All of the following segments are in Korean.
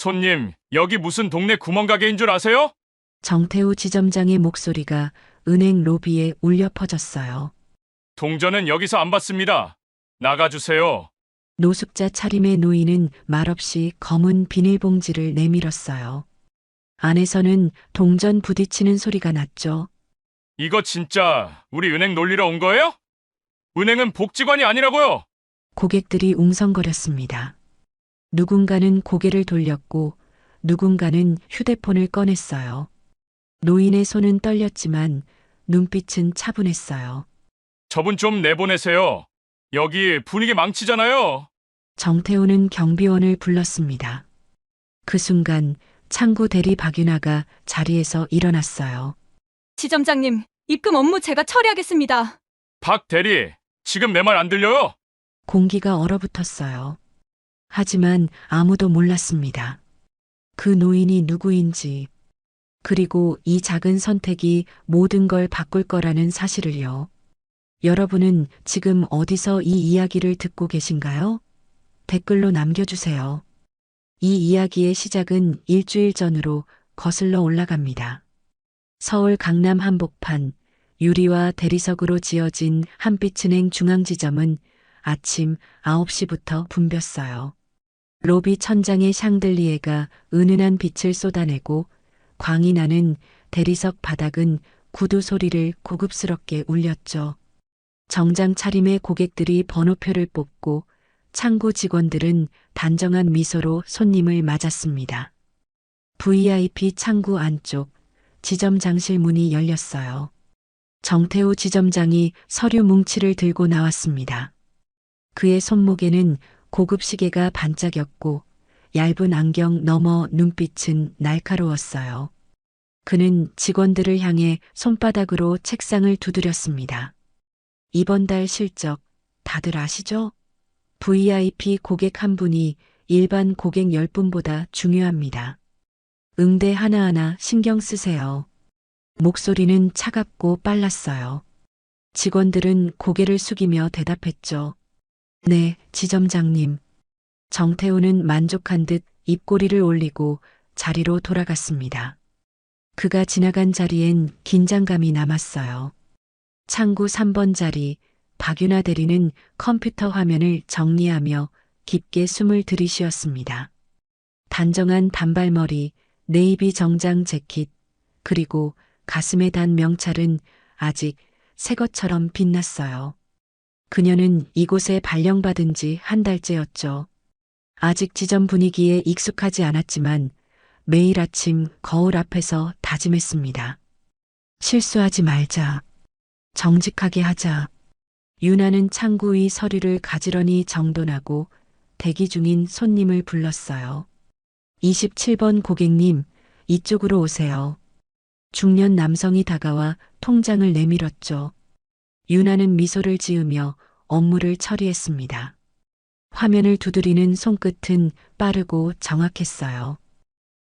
손님, 여기 무슨 동네 구멍가게인 줄 아세요? 정태우 지점장의 목소리가 은행 로비에 울려 퍼졌어요. 동전은 여기서 안 받습니다. 나가주세요. 노숙자 차림의 노인은 말없이 검은 비닐봉지를 내밀었어요. 안에서는 동전 부딪히는 소리가 났죠. 이거 진짜 우리 은행 놀리러 온 거예요? 은행은 복지관이 아니라고요. 고객들이 웅성거렸습니다. 누군가는 고개를 돌렸고 누군가는 휴대폰을 꺼냈어요. 노인의 손은 떨렸지만 눈빛은 차분했어요. 저분 좀 내보내세요. 여기 분위기 망치잖아요. 정태우는 경비원을 불렀습니다. 그 순간 창구 대리 박윤아가 자리에서 일어났어요. 지점장님, 입금 업무 제가 처리하겠습니다. 박 대리, 지금 내 말 안 들려요? 공기가 얼어붙었어요. 하지만 아무도 몰랐습니다. 그 노인이 누구인지, 그리고 이 작은 선택이 모든 걸 바꿀 거라는 사실을요. 여러분은 지금 어디서 이 이야기를 듣고 계신가요? 댓글로 남겨주세요. 이 이야기의 시작은 일주일 전으로 거슬러 올라갑니다. 서울 강남 한복판 유리와 대리석으로 지어진 한빛은행 중앙지점은 아침 9시부터 붐볐어요. 로비 천장의 샹들리에가 은은한 빛을 쏟아내고 광이 나는 대리석 바닥은 구두 소리를 고급스럽게 울렸죠. 정장 차림의 고객들이 번호표를 뽑고 창구 직원들은 단정한 미소로 손님을 맞았습니다. VIP 창구 안쪽 지점장실 문이 열렸어요. 정태우 지점장이 서류 뭉치를 들고 나왔습니다. 그의 손목에는 고급 시계가 반짝였고 얇은 안경 너머 눈빛은 날카로웠어요. 그는 직원들을 향해 손바닥으로 책상을 두드렸습니다. 이번 달 실적 다들 아시죠? VIP 고객 한 분이 일반 고객 10분보다 중요합니다. 응대 하나하나 신경 쓰세요. 목소리는 차갑고 빨랐어요. 직원들은 고개를 숙이며 대답했죠. 네, 지점장님. 정태우는 만족한 듯 입꼬리를 올리고 자리로 돌아갔습니다. 그가 지나간 자리엔 긴장감이 남았어요. 창구 3번 자리, 박윤아 대리는 컴퓨터 화면을 정리하며 깊게 숨을 들이쉬었습니다. 단정한 단발머리, 네이비 정장 재킷, 그리고 가슴에 단 명찰은 아직 새 것처럼 빛났어요. 그녀는 이곳에 발령받은 지 한 달째였죠. 아직 지점 분위기에 익숙하지 않았지만 매일 아침 거울 앞에서 다짐했습니다. 실수하지 말자. 정직하게 하자. 유나는 창구 위 서류를 가지런히 정돈하고 대기 중인 손님을 불렀어요. 27번 고객님, 이쪽으로 오세요. 중년 남성이 다가와 통장을 내밀었죠. 유나는 미소를 지으며 업무를 처리했습니다. 화면을 두드리는 손끝은 빠르고 정확했어요.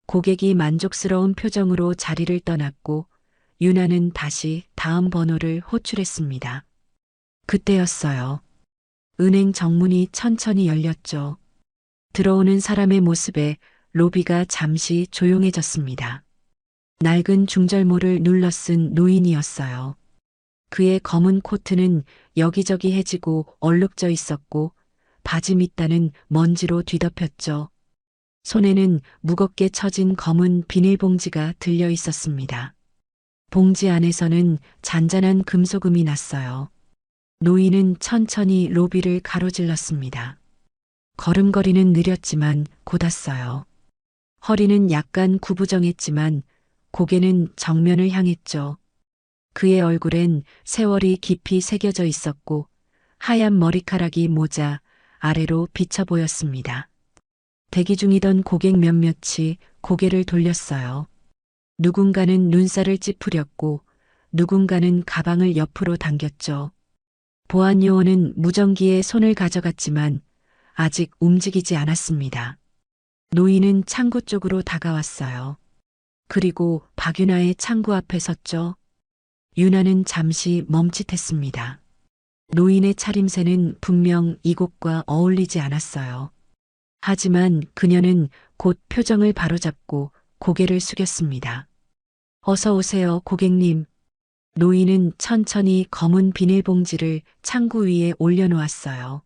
고객이 만족스러운 표정으로 자리를 떠났고 유나는 다시 다음 번호를 호출했습니다. 그때였어요. 은행 정문이 천천히 열렸죠. 들어오는 사람의 모습에 로비가 잠시 조용해졌습니다. 낡은 중절모를 눌러 쓴 노인이었어요. 그의 검은 코트는 여기저기 해지고 얼룩져 있었고 바지 밑단은 먼지로 뒤덮였죠. 손에는 무겁게 처진 검은 비닐봉지가 들려 있었습니다. 봉지 안에서는 잔잔한 금소금이 났어요. 노인은 천천히 로비를 가로질렀습니다. 걸음걸이는 느렸지만 곧았어요. 허리는 약간 구부정했지만 고개는 정면을 향했죠. 그의 얼굴엔 세월이 깊이 새겨져 있었고 하얀 머리카락이 모자 아래로 비쳐 보였습니다. 대기 중이던 고객 몇몇이 고개를 돌렸어요. 누군가는 눈살을 찌푸렸고 누군가는 가방을 옆으로 당겼죠. 보안 요원은 무전기에 손을 가져갔지만 아직 움직이지 않았습니다. 노인은 창구 쪽으로 다가왔어요. 그리고 박윤아의 창구 앞에 섰죠. 유나는 잠시 멈칫했습니다. 노인의 차림새는 분명 이곳과 어울리지 않았어요. 하지만 그녀는 곧 표정을 바로잡고 고개를 숙였습니다. 어서 오세요, 고객님. 노인은 천천히 검은 비닐봉지를 창구 위에 올려놓았어요.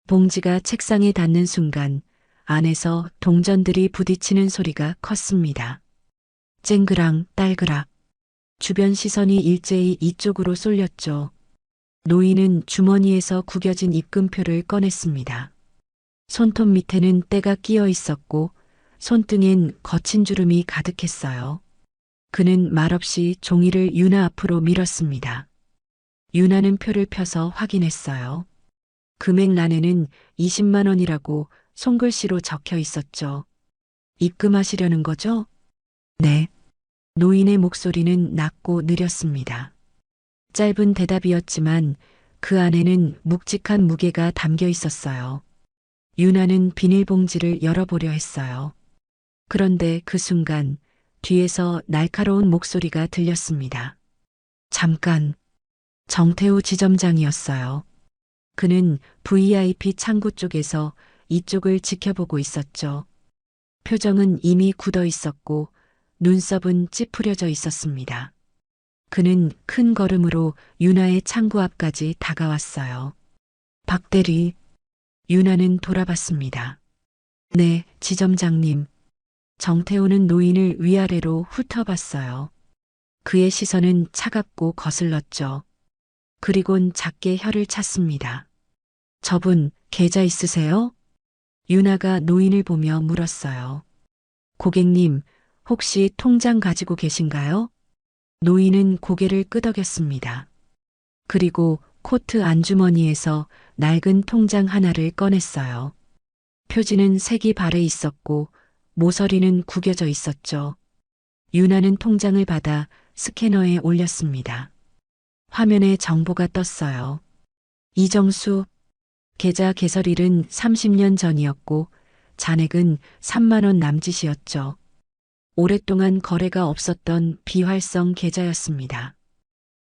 봉지가 책상에 닿는 순간 안에서 동전들이 부딪히는 소리가 컸습니다. 쨍그랑 딸그락. 주변 시선이 일제히 이쪽으로 쏠렸죠. 노인은 주머니에서 구겨진 입금표를 꺼냈습니다. 손톱 밑에는 때가 끼어 있었고 손등엔 거친 주름이 가득했어요. 그는 말없이 종이를 유나 앞으로 밀었습니다. 유나는 표를 펴서 확인했어요. 금액란에는 20만 원이라고 손글씨로 적혀 있었죠. 입금하시려는 거죠? 네. 노인의 목소리는 낮고 느렸습니다. 짧은 대답이었지만 그 안에는 묵직한 무게가 담겨 있었어요. 유나는 비닐봉지를 열어보려 했어요. 그런데 그 순간 뒤에서 날카로운 목소리가 들렸습니다. 잠깐. 정태우 지점장이었어요. 그는 VIP 창구 쪽에서 이쪽을 지켜보고 있었죠. 표정은 이미 굳어 있었고 눈썹은 찌푸려져 있었습니다. 그는 큰 걸음으로 유나의 창구 앞까지 다가왔어요. 박 대리. 유나는 돌아봤습니다. 네, 지점장님. 정태호는 노인을 위아래로 훑어봤어요. 그의 시선은 차갑고 거슬렀죠. 그리곤 작게 혀를 찼습니다. 저분, 계좌 있으세요? 유나가 노인을 보며 물었어요. 고객님, 혹시 통장 가지고 계신가요? 노인은 고개를 끄덕였습니다. 그리고 코트 안주머니에서 낡은 통장 하나를 꺼냈어요. 표지는 색이 바래 있었고 모서리는 구겨져 있었죠. 유나는 통장을 받아 스캐너에 올렸습니다. 화면에 정보가 떴어요. 이정수. 계좌 개설일은 30년 전이었고 잔액은 3만 원 남짓이었죠. 오랫동안 거래가 없었던 비활성 계좌였습니다.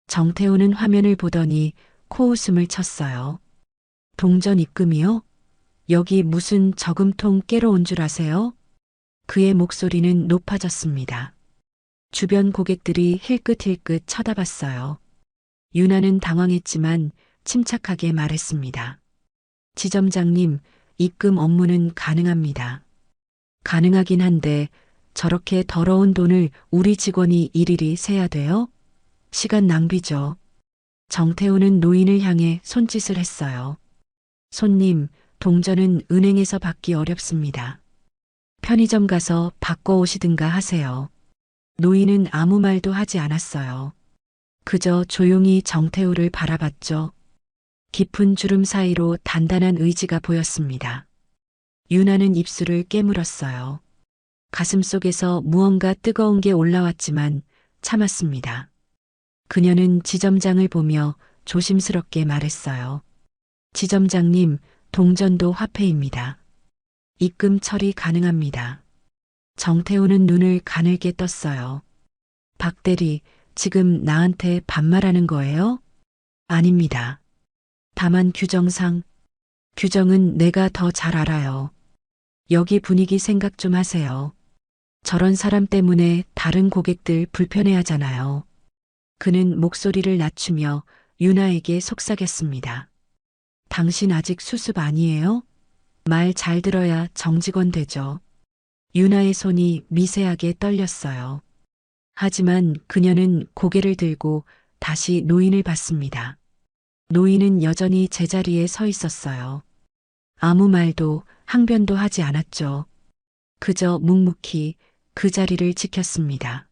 정태호는 화면을 보더니 코웃음을 쳤어요. 동전 입금이요? 여기 무슨 저금통 깨러 온 줄 아세요? 그의 목소리는 높아졌습니다. 주변 고객들이 힐끗힐끗 쳐다봤어요. 유나는 당황했지만 침착하게 말했습니다. 지점장님, 입금 업무는 가능합니다. 가능하긴 한데 저렇게 더러운 돈을 우리 직원이 일일이 세야 돼요? 시간 낭비죠. 정태호는 노인을 향해 손짓을 했어요. 손님, 동전은 은행에서 받기 어렵습니다. 편의점 가서 바꿔오시든가 하세요. 노인은 아무 말도 하지 않았어요. 그저 조용히 정태호를 바라봤죠. 깊은 주름 사이로 단단한 의지가 보였습니다. 유나는 입술을 깨물었어요. 가슴 속에서 무언가 뜨거운 게 올라왔지만 참았습니다. 그녀는 지점장을 보며 조심스럽게 말했어요. 지점장님, 동전도 화폐입니다. 입금 처리 가능합니다. 정태호는 눈을 가늘게 떴어요. 박 대리, 지금 나한테 반말하는 거예요? 아닙니다. 다만 규정상, 규정은 내가 더 잘 알아요. 여기 분위기 생각 좀 하세요. 저런 사람 때문에 다른 고객들 불편해하잖아요. 그는 목소리를 낮추며 유나에게 속삭였습니다. 당신 아직 수습 아니에요? 말 잘 들어야 정직원 되죠. 유나의 손이 미세하게 떨렸어요. 하지만 그녀는 고개를 들고 다시 노인을 봤습니다. 노인은 여전히 제자리에 서 있었어요. 아무 말도 항변도 하지 않았죠. 그저 묵묵히 그 자리를 지켰습니다.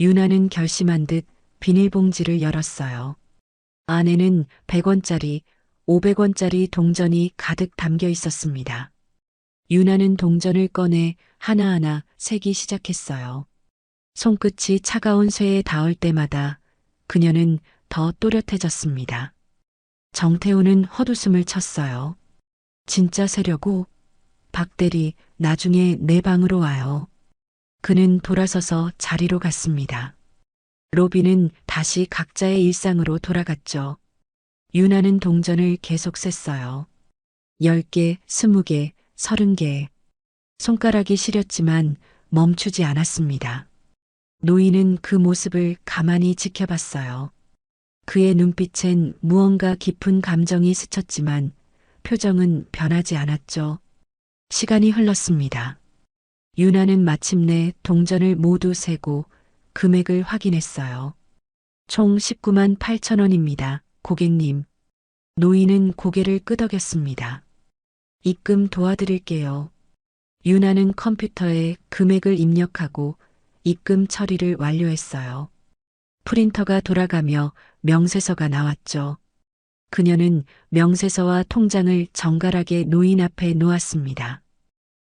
유나는 결심한 듯 비닐봉지를 열었어요. 안에는 100원짜리, 500원짜리 동전이 가득 담겨 있었습니다. 유나는 동전을 꺼내 하나하나 세기 시작했어요. 손끝이 차가운 쇠에 닿을 때마다 그녀는 더 또렷해졌습니다. 정태호는 헛웃음을 쳤어요. 진짜 세려고? 박 대리, 나중에 내 방으로 와요. 그는 돌아서서 자리로 갔습니다. 로비는 다시 각자의 일상으로 돌아갔죠. 유나는 동전을 계속 셌어요. 10개, 20개, 30개. 손가락이 시렸지만 멈추지 않았습니다. 노인은 그 모습을 가만히 지켜봤어요. 그의 눈빛엔 무언가 깊은 감정이 스쳤지만 표정은 변하지 않았죠. 시간이 흘렀습니다. 유나는 마침내 동전을 모두 세고 금액을 확인했어요. 총 19만 8천 원입니다. 고객님. 노인은 고개를 끄덕였습니다. 입금 도와드릴게요. 유나는 컴퓨터에 금액을 입력하고 입금 처리를 완료했어요. 프린터가 돌아가며 명세서가 나왔죠. 그녀는 명세서와 통장을 정갈하게 노인 앞에 놓았습니다.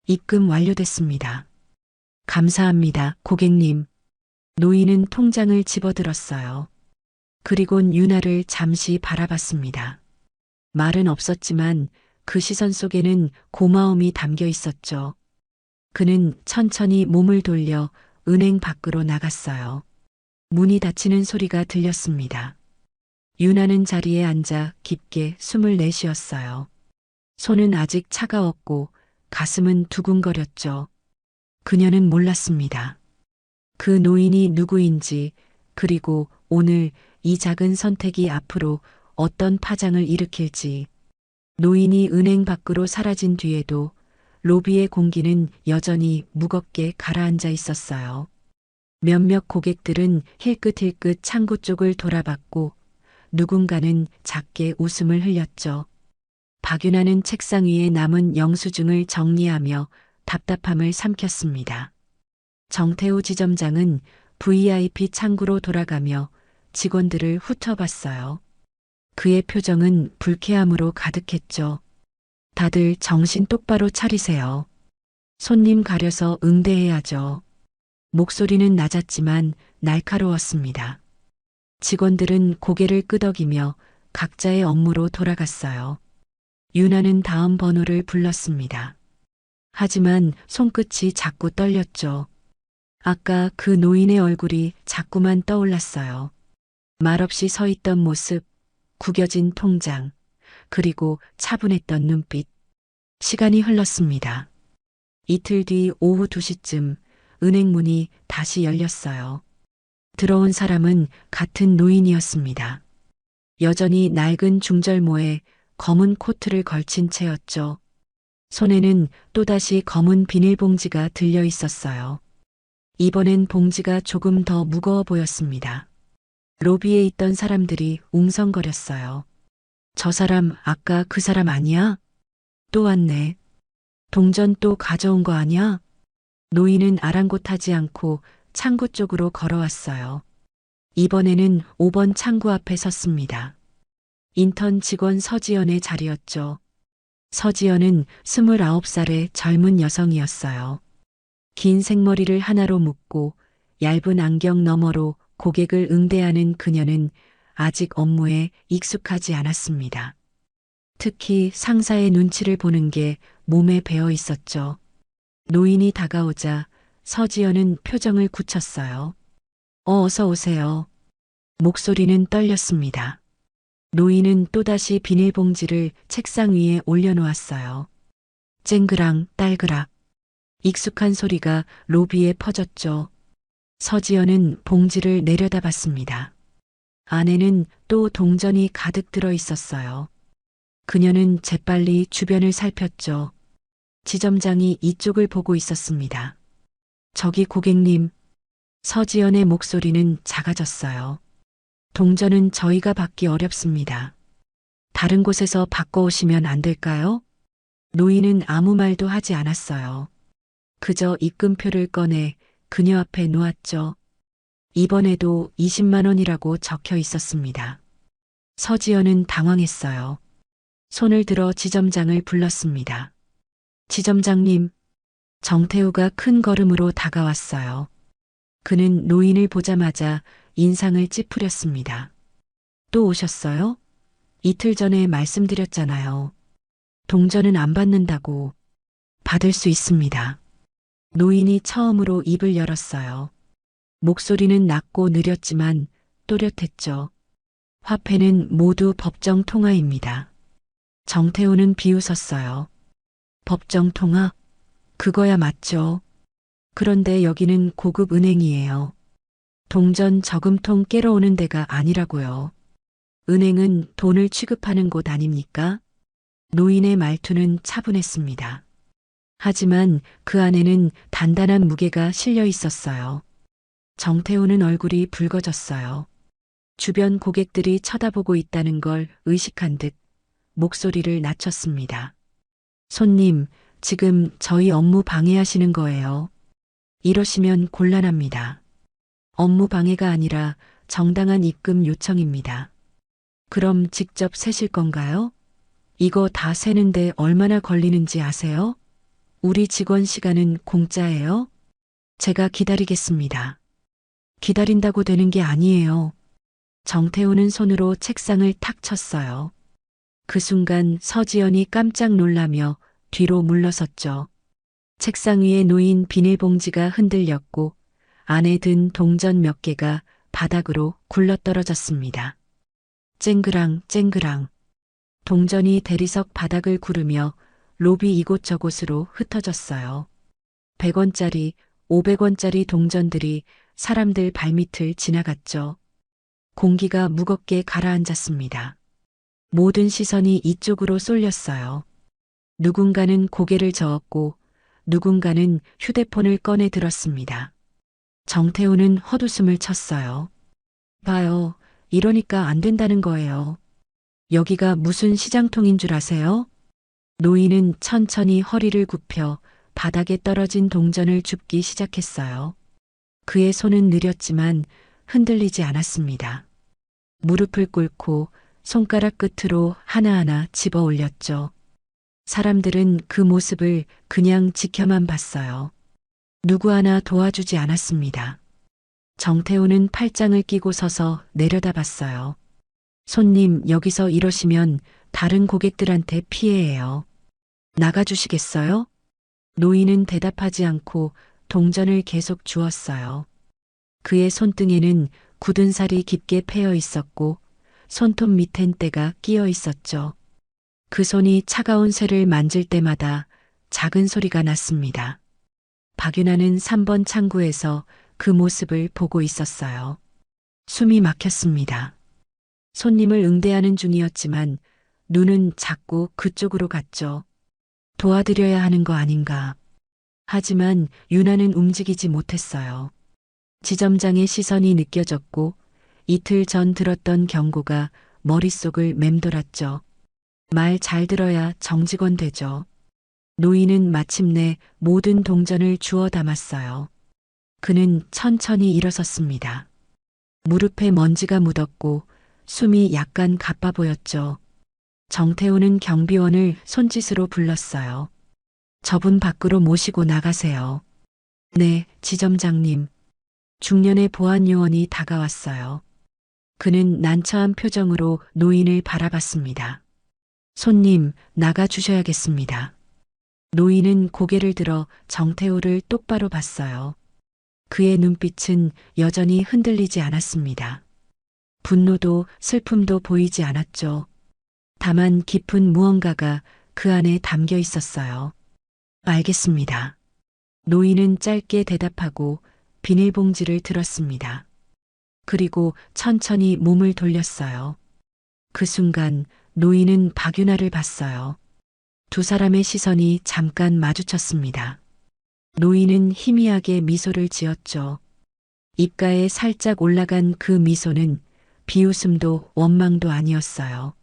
입금 완료됐습니다. 감사합니다, 고객님. 노인은 통장을 집어들었어요. 그리곤 유나를 잠시 바라봤습니다. 말은 없었지만 그 시선 속에는 고마움이 담겨 있었죠. 그는 천천히 몸을 돌려 은행 밖으로 나갔어요. 문이 닫히는 소리가 들렸습니다. 유나는 자리에 앉아 깊게 숨을 내쉬었어요. 손은 아직 차가웠고 가슴은 두근거렸죠. 그녀는 몰랐습니다. 그 노인이 누구인지, 그리고 오늘 이 작은 선택이 앞으로 어떤 파장을 일으킬지. 노인이 은행 밖으로 사라진 뒤에도 로비의 공기는 여전히 무겁게 가라앉아 있었어요. 몇몇 고객들은 힐끗힐끗 창구 쪽을 돌아봤고 누군가는 작게 웃음을 흘렸죠. 박윤아는 책상 위에 남은 영수증을 정리하며 답답함을 삼켰습니다. 정태우 지점장은 VIP 창구로 돌아가며 직원들을 훑어봤어요. 그의 표정은 불쾌함으로 가득했죠. 다들 정신 똑바로 차리세요. 손님 가려서 응대해야죠. 목소리는 낮았지만 날카로웠습니다. 직원들은 고개를 끄덕이며 각자의 업무로 돌아갔어요. 유나는 다음 번호를 불렀습니다. 하지만 손끝이 자꾸 떨렸죠. 아까 그 노인의 얼굴이 자꾸만 떠올랐어요. 말없이 서 있던 모습, 구겨진 통장, 그리고 차분했던 눈빛. 시간이 흘렀습니다. 이틀 뒤 오후 2시쯤 은행 문이 다시 열렸어요. 들어온 사람은 같은 노인이었습니다. 여전히 낡은 중절모에 검은 코트를 걸친 채였죠. 손에는 또다시 검은 비닐봉지가 들려 있었어요. 이번엔 봉지가 조금 더 무거워 보였습니다. 로비에 있던 사람들이 웅성거렸어요. 저 사람 아까 그 사람 아니야? 또 왔네. 동전 또 가져온 거 아니야? 노인은 아랑곳하지 않고 창구 쪽으로 걸어왔어요. 이번에는 5번 창구 앞에 섰습니다. 인턴 직원 서지연의 자리였죠. 서지연은 29살의 젊은 여성이었어요. 긴 생머리를 하나로 묶고 얇은 안경 너머로 고객을 응대하는 그녀는 아직 업무에 익숙하지 않았습니다. 특히 상사의 눈치를 보는 게 몸에 배어 있었죠. 노인이 다가오자 서지연은 표정을 굳혔어요. 어서 오세요. 목소리는 떨렸습니다. 노인은 또다시 비닐봉지를 책상 위에 올려놓았어요. 쨍그랑 딸그락. 익숙한 소리가 로비에 퍼졌죠. 서지연은 봉지를 내려다봤습니다. 안에는 또 동전이 가득 들어 있었어요. 그녀는 재빨리 주변을 살폈죠. 지점장이 이쪽을 보고 있었습니다. 저기 고객님. 서지연의 목소리는 작아졌어요. 동전은 저희가 받기 어렵습니다. 다른 곳에서 바꿔오시면 안 될까요? 노인은 아무 말도 하지 않았어요. 그저 입금표를 꺼내 그녀 앞에 놓았죠. 이번에도 20만 원이라고 적혀 있었습니다. 서지연은 당황했어요. 손을 들어 지점장을 불렀습니다. 지점장님. 정태우가 큰 걸음으로 다가왔어요. 그는 노인을 보자마자 인상을 찌푸렸습니다. 또 오셨어요? 이틀 전에 말씀드렸잖아요. 동전은 안 받는다고. 받을 수 있습니다. 노인이 처음으로 입을 열었어요. 목소리는 낮고 느렸지만 또렷했죠. 화폐는 모두 법정 통화입니다. 정태우는 비웃었어요. 법정 통화? 그거야 맞죠. 그런데 여기는 고급 은행이에요. 동전 저금통 깨러 오는 데가 아니라고요. 은행은 돈을 취급하는 곳 아닙니까? 노인의 말투는 차분했습니다. 하지만 그 안에는 단단한 무게가 실려 있었어요. 정태호는 얼굴이 붉어졌어요. 주변 고객들이 쳐다보고 있다는 걸 의식한 듯 목소리를 낮췄습니다. 손님, 지금 저희 업무 방해하시는 거예요. 이러시면 곤란합니다. 업무 방해가 아니라 정당한 입금 요청입니다. 그럼 직접 세실 건가요? 이거 다 세는데 얼마나 걸리는지 아세요? 우리 직원 시간은 공짜예요? 제가 기다리겠습니다. 기다린다고 되는 게 아니에요. 정태호는 손으로 책상을 탁 쳤어요. 그 순간 서지연이 깜짝 놀라며 뒤로 물러섰죠. 책상 위에 놓인 비닐봉지가 흔들렸고 안에 든 동전 몇 개가 바닥으로 굴러떨어졌습니다. 쨍그랑 쨍그랑. 동전이 대리석 바닥을 구르며 로비 이곳저곳으로 흩어졌어요. 100원짜리, 500원짜리 동전들이 사람들 발밑을 지나갔죠. 공기가 무겁게 가라앉았습니다. 모든 시선이 이쪽으로 쏠렸어요. 누군가는 고개를 저었고 누군가는 휴대폰을 꺼내 들었습니다. 정태호는 헛웃음을 쳤어요. 봐요. 이러니까 안 된다는 거예요. 여기가 무슨 시장통인 줄 아세요? 노인은 천천히 허리를 굽혀 바닥에 떨어진 동전을 줍기 시작했어요. 그의 손은 느렸지만 흔들리지 않았습니다. 무릎을 꿇고 손가락 끝으로 하나하나 집어 올렸죠. 사람들은 그 모습을 그냥 지켜만 봤어요. 누구 하나 도와주지 않았습니다. 정태호는 팔짱을 끼고 서서 내려다봤어요. 손님, 여기서 이러시면 다른 고객들한테 피해예요. 나가주시겠어요? 노인은 대답하지 않고 동전을 계속 주었어요. 그의 손등에는 굳은 살이 깊게 패여 있었고 손톱 밑엔 때가 끼어 있었죠. 그 손이 차가운 쇠를 만질 때마다 작은 소리가 났습니다. 박윤아는 3번 창구에서 그 모습을 보고 있었어요. 숨이 막혔습니다. 손님을 응대하는 중이었지만 눈은 자꾸 그쪽으로 갔죠. 도와드려야 하는 거 아닌가. 하지만 윤아는 움직이지 못했어요. 지점장의 시선이 느껴졌고 이틀 전 들었던 경고가 머릿속을 맴돌았죠. 말 잘 들어야 정직원 되죠. 노인은 마침내 모든 동전을 주워 담았어요. 그는 천천히 일어섰습니다. 무릎에 먼지가 묻었고 숨이 약간 가빠 보였죠. 정태호는 경비원을 손짓으로 불렀어요. 저분 밖으로 모시고 나가세요. 네, 지점장님. 중년의 보안요원이 다가왔어요. 그는 난처한 표정으로 노인을 바라봤습니다. 손님, 나가주셔야겠습니다. 노인은 고개를 들어 정태호를 똑바로 봤어요. 그의 눈빛은 여전히 흔들리지 않았습니다. 분노도 슬픔도 보이지 않았죠. 다만 깊은 무언가가 그 안에 담겨 있었어요. 알겠습니다. 노인은 짧게 대답하고 비닐봉지를 들었습니다. 그리고 천천히 몸을 돌렸어요. 그 순간 노인은 박윤아를 봤어요. 두 사람의 시선이 잠깐 마주쳤습니다. 노인은 희미하게 미소를 지었죠. 입가에 살짝 올라간 그 미소는 비웃음도 원망도 아니었어요.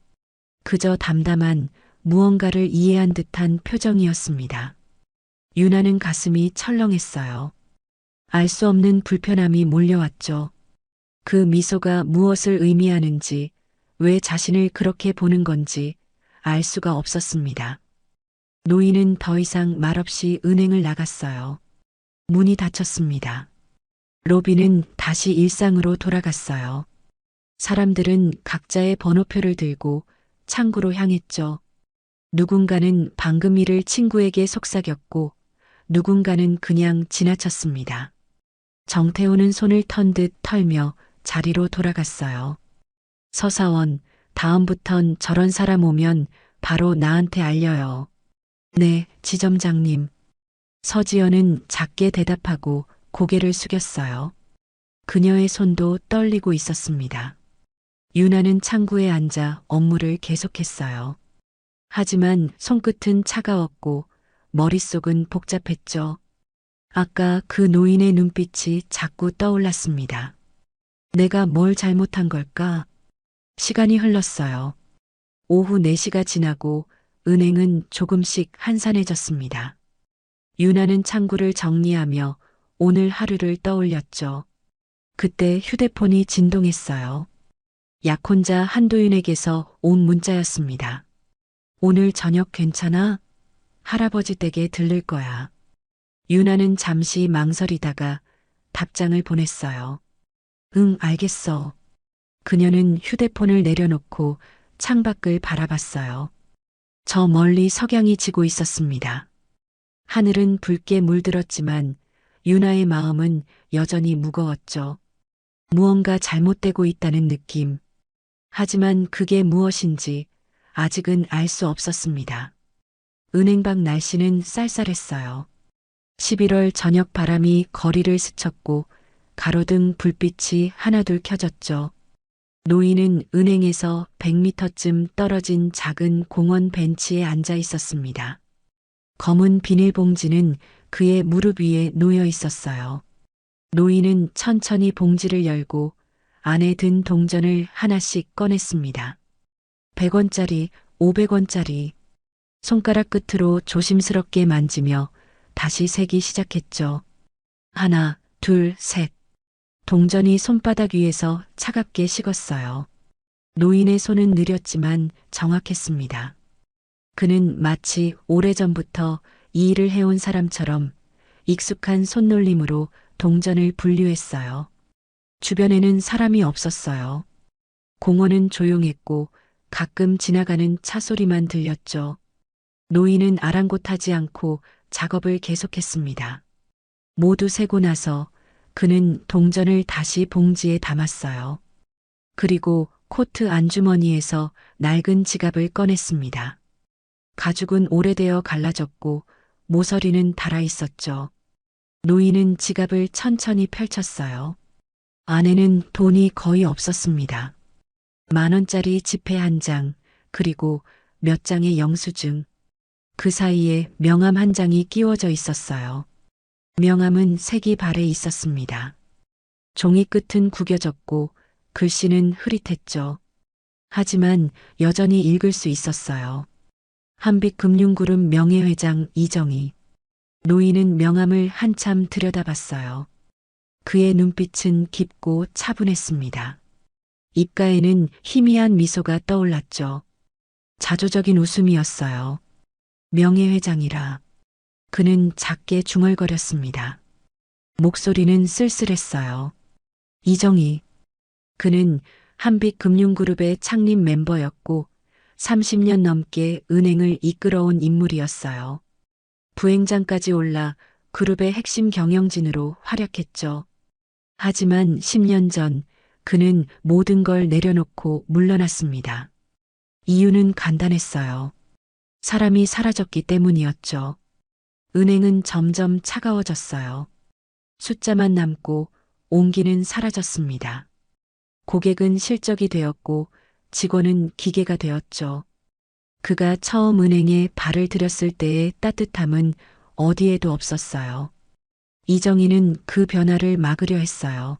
그저 담담한 무언가를 이해한 듯한 표정이었습니다. 윤아는 가슴이 철렁했어요. 알 수 없는 불편함이 몰려왔죠. 그 미소가 무엇을 의미하는지, 왜 자신을 그렇게 보는 건지 알 수가 없었습니다. 노인은 더 이상 말없이 은행을 나갔어요. 문이 닫혔습니다. 로비는 다시 일상으로 돌아갔어요. 사람들은 각자의 번호표를 들고 창구로 향했죠. 누군가는 방금 일을 친구에게 속삭였고 누군가는 그냥 지나쳤습니다. 정태호는 손을 턴 듯 털며 자리로 돌아갔어요. 서사원, 다음부턴 저런 사람 오면 바로 나한테 알려요. 네, 지점장님. 서지연은 작게 대답하고 고개를 숙였어요. 그녀의 손도 떨리고 있었습니다. 유나는 창구에 앉아 업무를 계속했어요. 하지만 손끝은 차가웠고 머릿속은 복잡했죠. 아까 그 노인의 눈빛이 자꾸 떠올랐습니다. 내가 뭘 잘못한 걸까? 시간이 흘렀어요. 오후 4시가 지나고 은행은 조금씩 한산해졌습니다. 유나는 창구를 정리하며 오늘 하루를 떠올렸죠. 그때 휴대폰이 진동했어요. 약혼자 한도윤에게서 온 문자였습니다. 오늘 저녁 괜찮아? 할아버지 댁에 들를 거야. 유나는 잠시 망설이다가 답장을 보냈어요. 응, 알겠어. 그녀는 휴대폰을 내려놓고 창밖을 바라봤어요. 저 멀리 석양이 지고 있었습니다. 하늘은 붉게 물들었지만 유나의 마음은 여전히 무거웠죠. 무언가 잘못되고 있다는 느낌. 하지만 그게 무엇인지 아직은 알 수 없었습니다. 은행 밖 날씨는 쌀쌀했어요. 11월 저녁 바람이 거리를 스쳤고 가로등 불빛이 하나둘 켜졌죠. 노인은 은행에서 100m쯤 떨어진 작은 공원 벤치에 앉아 있었습니다. 검은 비닐봉지는 그의 무릎 위에 놓여 있었어요. 노인은 천천히 봉지를 열고 안에 든 동전을 하나씩 꺼냈습니다. 100원짜리, 500원짜리. 손가락 끝으로 조심스럽게 만지며 다시 세기 시작했죠. 하나, 둘, 셋. 동전이 손바닥 위에서 차갑게 식었어요. 노인의 손은 느렸지만 정확했습니다. 그는 마치 오래전부터 이 일을 해온 사람처럼 익숙한 손놀림으로 동전을 분류했어요. 주변에는 사람이 없었어요. 공원은 조용했고 가끔 지나가는 차 소리만 들렸죠. 노인은 아랑곳하지 않고 작업을 계속했습니다. 모두 세고 나서 그는 동전을 다시 봉지에 담았어요. 그리고 코트 안주머니에서 낡은 지갑을 꺼냈습니다. 가죽은 오래되어 갈라졌고 모서리는 닳아 있었죠. 노인은 지갑을 천천히 펼쳤어요. 안에는 돈이 거의 없었습니다. 10,000원짜리 지폐 한 장, 그리고 몇 장의 영수증. 그 사이에 명함 한 장이 끼워져 있었어요. 명함은 색이 발해 있었습니다. 종이 끝은 구겨졌고 글씨는 흐릿했죠. 하지만 여전히 읽을 수 있었어요. 한빛금융그룹 명예회장 이정희. 노인은 명함을 한참 들여다봤어요. 그의 눈빛은 깊고 차분했습니다. 입가에는 희미한 미소가 떠올랐죠. 자조적인 웃음이었어요. 명예회장이라. 그는 작게 중얼거렸습니다. 목소리는 쓸쓸했어요. 이정희. 그는 한빛금융그룹의 창립 멤버였고 30년 넘게 은행을 이끌어온 인물이었어요. 부행장까지 올라 그룹의 핵심 경영진으로 활약했죠. 하지만 10년 전 그는 모든 걸 내려놓고 물러났습니다. 이유는 간단했어요. 사람이 사라졌기 때문이었죠. 은행은 점점 차가워졌어요. 숫자만 남고 온기는 사라졌습니다. 고객은 실적이 되었고 직원은 기계가 되었죠. 그가 처음 은행에 발을 들였을 때의 따뜻함은 어디에도 없었어요. 이정희는 그 변화를 막으려 했어요.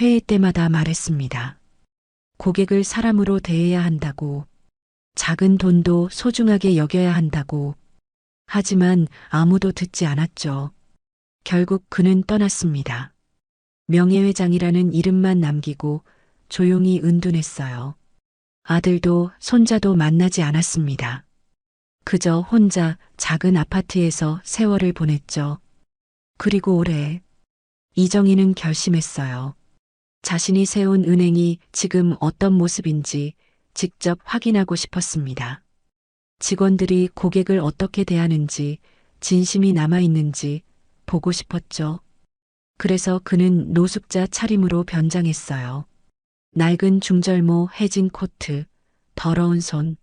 회의 때마다 말했습니다. 고객을 사람으로 대해야 한다고. 작은 돈도 소중하게 여겨야 한다고. 하지만 아무도 듣지 않았죠. 결국 그는 떠났습니다. 명예회장이라는 이름만 남기고 조용히 은둔했어요. 아들도 손자도 만나지 않았습니다. 그저 혼자 작은 아파트에서 세월을 보냈죠. 그리고 올해 이정희는 결심했어요. 자신이 세운 은행이 지금 어떤 모습인지 직접 확인하고 싶었습니다. 직원들이 고객을 어떻게 대하는지, 진심이 남아있는지 보고 싶었죠. 그래서 그는 노숙자 차림으로 변장했어요. 낡은 중절모 해진 코트, 더러운 손.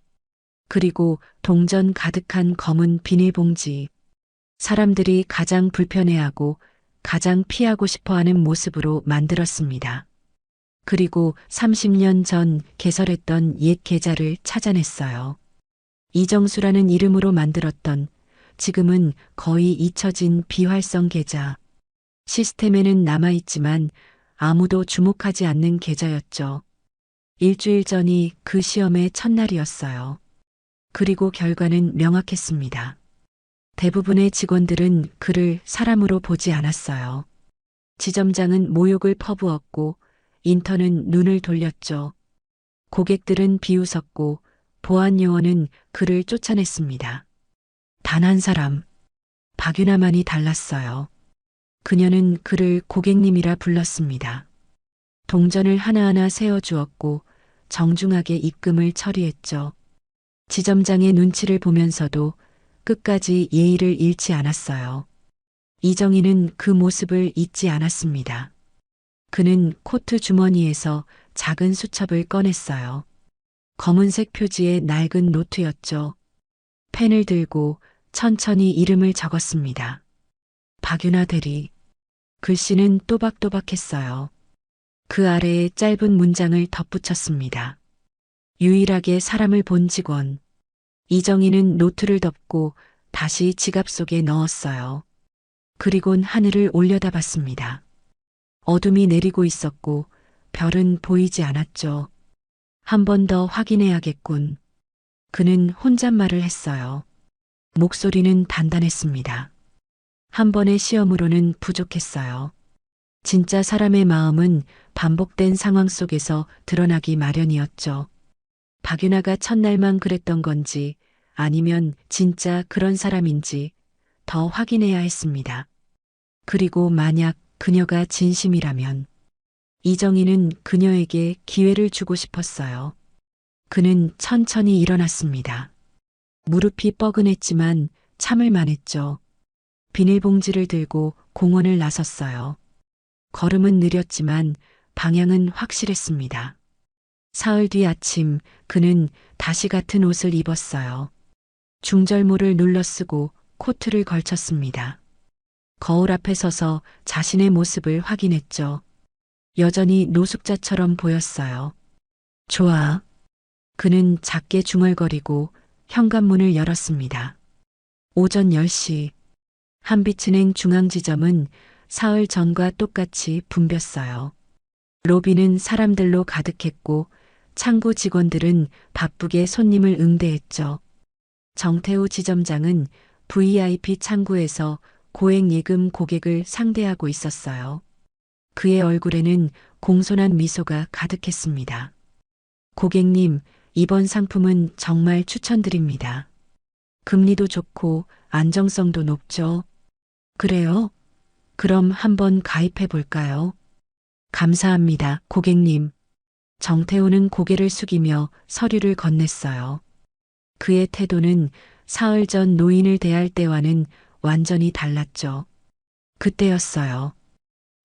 그리고 동전 가득한 검은 비닐봉지. 사람들이 가장 불편해하고 가장 피하고 싶어 하는 모습으로 만들었습니다. 그리고 30년 전 개설했던 옛 계좌를 찾아냈어요. 이정수라는 이름으로 만들었던, 지금은 거의 잊혀진 비활성 계좌. 시스템에는 남아있지만 아무도 주목하지 않는 계좌였죠. 일주일 전이 그 시험의 첫날이었어요. 그리고 결과는 명확했습니다. 대부분의 직원들은 그를 사람으로 보지 않았어요. 지점장은 모욕을 퍼부었고 인턴은 눈을 돌렸죠. 고객들은 비웃었고 보안 요원은 그를 쫓아냈습니다. 단 한 사람, 박유나만이 달랐어요. 그녀는 그를 고객님이라 불렀습니다. 동전을 하나하나 세어주었고 정중하게 입금을 처리했죠. 지점장의 눈치를 보면서도 끝까지 예의를 잃지 않았어요. 이정희는 그 모습을 잊지 않았습니다. 그는 코트 주머니에서 작은 수첩을 꺼냈어요. 검은색 표지의 낡은 노트였죠. 펜을 들고 천천히 이름을 적었습니다. 박유나 대리. 글씨는 또박또박했어요. 그 아래에 짧은 문장을 덧붙였습니다. 유일하게 사람을 본 직원. 이정희는 노트를 덮고 다시 지갑 속에 넣었어요. 그리곤 하늘을 올려다봤습니다. 어둠이 내리고 있었고 별은 보이지 않았죠. 한 번 더 확인해야겠군. 그는 혼잣말을 했어요. 목소리는 단단했습니다. 한 번의 시험으로는 부족했어요. 진짜 사람의 마음은 반복된 상황 속에서 드러나기 마련이었죠. 박유나가 첫날만 그랬던 건지 아니면 진짜 그런 사람인지 더 확인해야 했습니다. 그리고 만약 그녀가 진심이라면 이정희는 그녀에게 기회를 주고 싶었어요. 그는 천천히 일어났습니다. 무릎이 뻐근했지만 참을 만했죠. 비닐봉지를 들고 공원을 나섰어요. 걸음은 느렸지만 방향은 확실했습니다. 사흘 뒤 아침 그는 다시 같은 옷을 입었어요. 중절모를 눌러쓰고 코트를 걸쳤습니다. 거울 앞에 서서 자신의 모습을 확인했죠. 여전히 노숙자처럼 보였어요. 좋아. 그는 작게 중얼거리고 현관문을 열었습니다. 오전 10시. 한빛은행 중앙지점은 사흘 전과 똑같이 붐볐어요. 로비는 사람들로 가득했고 창구 직원들은 바쁘게 손님을 응대했죠. 정태우 지점장은 VIP 창구에서 고액 예금 고객을 상대하고 있었어요. 그의 얼굴에는 공손한 미소가 가득했습니다. 고객님, 이번 상품은 정말 추천드립니다. 금리도 좋고 안정성도 높죠. 그래요? 그럼 한번 가입해 볼까요? 감사합니다, 고객님. 정태호는 고개를 숙이며 서류를 건넸어요. 그의 태도는 사흘 전 노인을 대할 때와는 완전히 달랐죠. 그때였어요.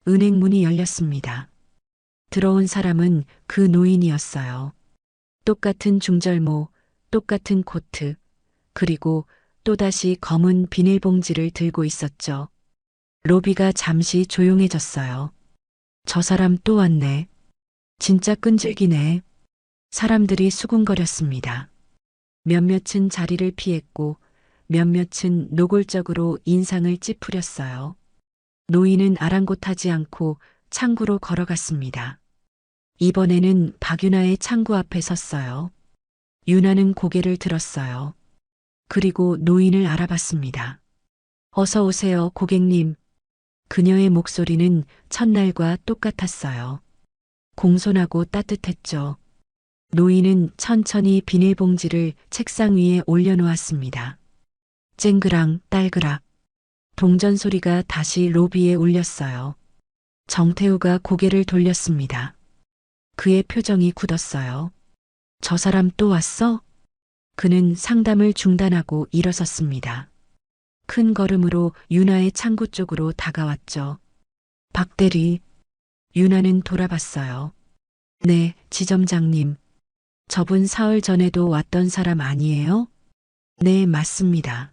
은행 문이 열렸습니다. 들어온 사람은 그 노인이었어요. 똑같은 중절모, 똑같은 코트, 그리고 또다시 검은 비닐봉지를 들고 있었죠. 로비가 잠시 조용해졌어요. 저 사람 또 왔네. 진짜 끈질기네. 사람들이 수군거렸습니다. 몇몇은 자리를 피했고 몇몇은 노골적으로 인상을 찌푸렸어요. 노인은 아랑곳하지 않고 창구로 걸어갔습니다. 이번에는 박유나의 창구 앞에 섰어요. 유나는 고개를 들었어요. 그리고 노인을 알아봤습니다. 어서 오세요, 고객님. 그녀의 목소리는 첫날과 똑같았어요. 공손하고 따뜻했죠. 노인은 천천히 비닐봉지를 책상 위에 올려놓았습니다. 쨍그랑 딸그락. 동전 소리가 다시 로비에 울렸어요. 정태우가 고개를 돌렸습니다. 그의 표정이 굳었어요. 저 사람 또 왔어? 그는 상담을 중단하고 일어섰습니다. 큰 걸음으로 유나의 창구 쪽으로 다가왔죠. 박 대리. 유나는 돌아봤어요. 네, 지점장님. 저분 사흘 전에도 왔던 사람 아니에요? 네, 맞습니다.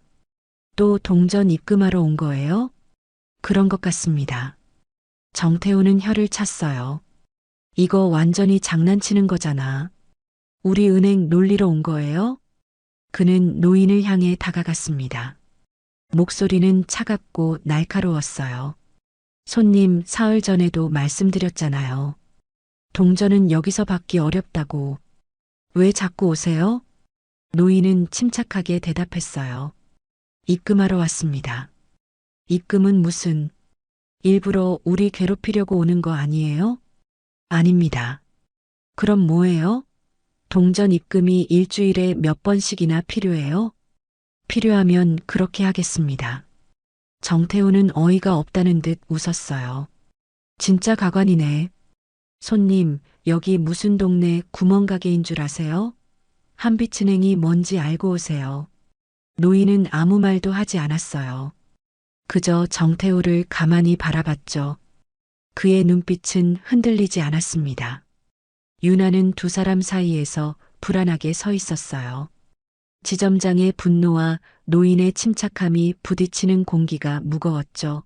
또 동전 입금하러 온 거예요? 그런 것 같습니다. 정태호는 혀를 찼어요. 이거 완전히 장난치는 거잖아. 우리 은행 놀리러 온 거예요? 그는 노인을 향해 다가갔습니다. 목소리는 차갑고 날카로웠어요. 손님, 사흘 전에도 말씀드렸잖아요. 동전은 여기서 받기 어렵다고. 왜 자꾸 오세요? 노인은 침착하게 대답했어요. 입금하러 왔습니다. 입금은 무슨, 일부러 우리 괴롭히려고 오는 거 아니에요? 아닙니다. 그럼 뭐예요? 동전 입금이 일주일에 몇 번씩이나 필요해요? 필요하면 그렇게 하겠습니다. 정태호는 어이가 없다는 듯 웃었어요. 진짜 가관이네. 손님, 여기 무슨 동네 구멍가게인 줄 아세요? 한빛은행이 뭔지 알고 오세요. 노인은 아무 말도 하지 않았어요. 그저 정태호를 가만히 바라봤죠. 그의 눈빛은 흔들리지 않았습니다. 유나는 두 사람 사이에서 불안하게 서 있었어요. 지점장의 분노와 노인의 침착함이 부딪히는 공기가 무거웠죠.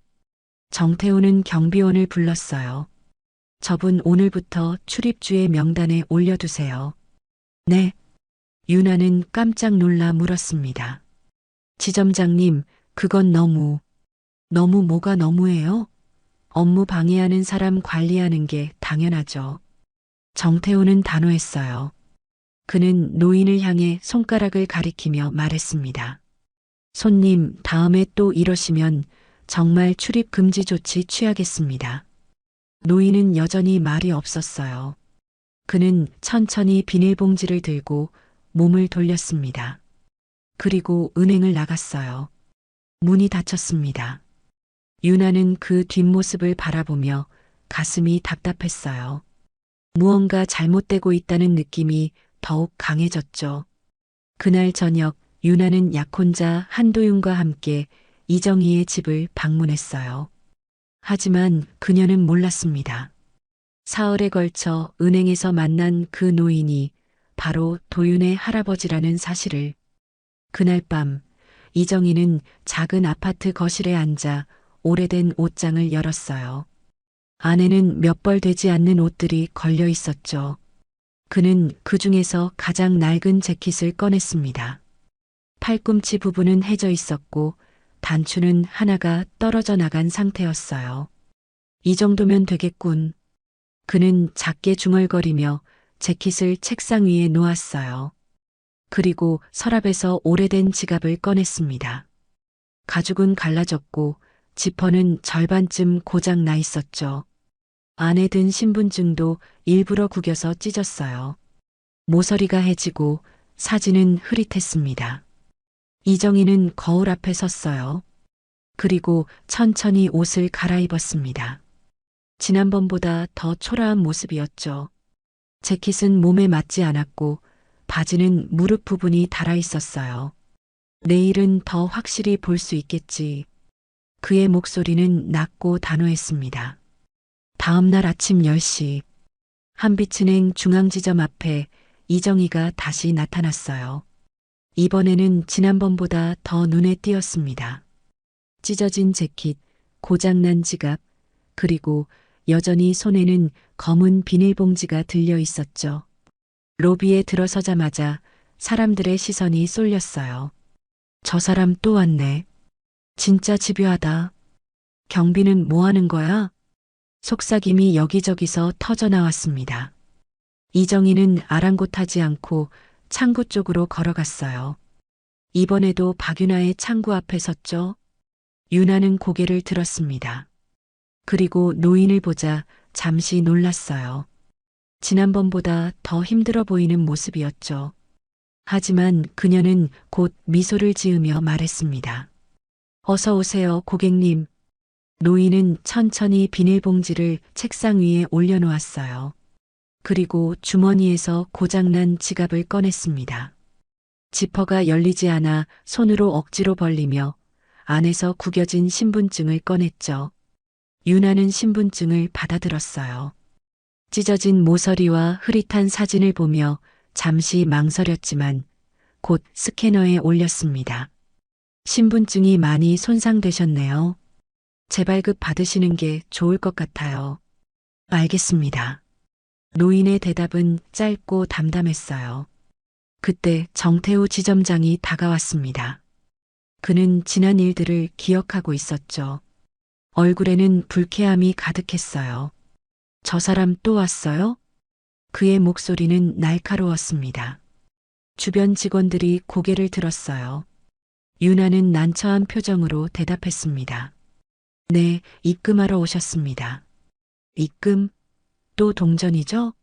정태호는 경비원을 불렀어요. 저분 오늘부터 출입주의 명단에 올려두세요. 네. 유나는 깜짝 놀라 물었습니다. 지점장님, 그건 너무 뭐가 너무해요? 업무 방해하는 사람 관리하는 게 당연하죠. 정태호는 단호했어요. 그는 노인을 향해 손가락을 가리키며 말했습니다. 손님, 다음에 또 이러시면 정말 출입 금지 조치 취하겠습니다. 노인은 여전히 말이 없었어요. 그는 천천히 비닐봉지를 들고 몸을 돌렸습니다. 그리고 은행을 나갔어요. 문이 닫혔습니다. 유나는 그 뒷모습을 바라보며 가슴이 답답했어요. 무언가 잘못되고 있다는 느낌이 더욱 강해졌죠. 그날 저녁 유나는 약혼자 한도윤과 함께 이정희의 집을 방문했어요. 하지만 그녀는 몰랐습니다. 사흘에 걸쳐 은행에서 만난 그 노인이 바로 도윤의 할아버지라는 사실을. 그날 밤 이정희는 작은 아파트 거실에 앉아 오래된 옷장을 열었어요. 안에는 몇 벌 되지 않는 옷들이 걸려 있었죠. 그는 그 중에서 가장 낡은 재킷을 꺼냈습니다. 팔꿈치 부분은 해져 있었고 단추는 하나가 떨어져 나간 상태였어요. 이 정도면 되겠군. 그는 작게 중얼거리며 재킷을 책상 위에 놓았어요. 그리고 서랍에서 오래된 지갑을 꺼냈습니다. 가죽은 갈라졌고 지퍼는 절반쯤 고장 나 있었죠. 안에 든 신분증도 일부러 구겨서 찢었어요. 모서리가 해지고 사진은 흐릿했습니다. 이정희는 거울 앞에 섰어요. 그리고 천천히 옷을 갈아입었습니다. 지난번보다 더 초라한 모습이었죠. 재킷은 몸에 맞지 않았고 바지는 무릎 부분이 닳아 있었어요. 내일은 더 확실히 볼 수 있겠지. 그의 목소리는 낮고 단호했습니다. 다음 날 아침 10시 한빛은행 중앙지점 앞에 이정희가 다시 나타났어요. 이번에는 지난번보다 더 눈에 띄었습니다. 찢어진 재킷, 고장난 지갑, 그리고 여전히 손에는 검은 비닐봉지가 들려 있었죠. 로비에 들어서자마자 사람들의 시선이 쏠렸어요. 저 사람 또 왔네. 진짜 집요하다. 경비는 뭐 하는 거야? 속삭임이 여기저기서 터져 나왔습니다. 이정희는 아랑곳하지 않고 창구 쪽으로 걸어갔어요. 이번에도 박유나의 창구 앞에 섰죠. 유나는 고개를 들었습니다. 그리고 노인을 보자 잠시 놀랐어요. 지난번보다 더 힘들어 보이는 모습이었죠. 하지만 그녀는 곧 미소를 지으며 말했습니다. 어서 오세요, 고객님. 노인은 천천히 비닐봉지를 책상 위에 올려놓았어요. 그리고 주머니에서 고장난 지갑을 꺼냈습니다. 지퍼가 열리지 않아 손으로 억지로 벌리며 안에서 구겨진 신분증을 꺼냈죠. 유나는 신분증을 받아들었어요. 찢어진 모서리와 흐릿한 사진을 보며 잠시 망설였지만 곧 스캐너에 올렸습니다. 신분증이 많이 손상되셨네요. 재발급 받으시는 게 좋을 것 같아요. 알겠습니다. 노인의 대답은 짧고 담담했어요. 그때 정태우 지점장이 다가왔습니다. 그는 지난 일들을 기억하고 있었죠. 얼굴에는 불쾌함이 가득했어요. 저 사람 또 왔어요? 그의 목소리는 날카로웠습니다. 주변 직원들이 고개를 들었어요. 유나는 난처한 표정으로 대답했습니다. 네, 입금하러 오셨습니다. 입금? 또 동전이죠?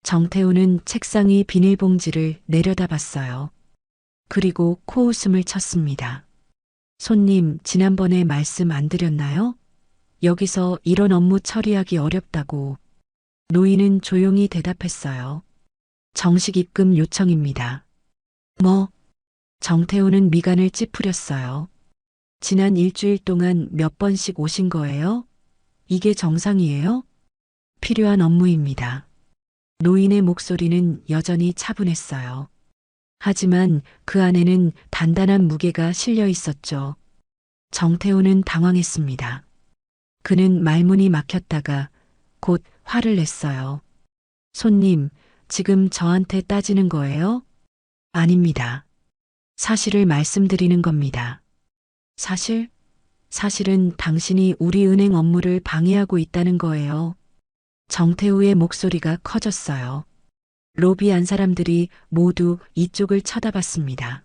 정태우는 책상 위 비닐봉지를 내려다봤어요. 그리고 코웃음을 쳤습니다. 손님, 지난번에 말씀 안 드렸나요? 여기서 이런 업무 처리하기 어렵다고. 노인은 조용히 대답했어요. 정식 입금 요청입니다. 뭐? 정태우는 미간을 찌푸렸어요. 지난 일주일 동안 몇 번씩 오신 거예요? 이게 정상이에요? 필요한 업무입니다. 노인의 목소리는 여전히 차분했어요. 하지만 그 안에는 단단한 무게가 실려 있었죠. 정태우는 당황했습니다. 그는 말문이 막혔다가 곧 화를 냈어요. 손님, 지금 저한테 따지는 거예요? 아닙니다. 사실을 말씀드리는 겁니다. 사실? 사실은 당신이 우리 은행 업무를 방해하고 있다는 거예요. 정태우의 목소리가 커졌어요. 로비 안 사람들이 모두 이쪽을 쳐다봤습니다.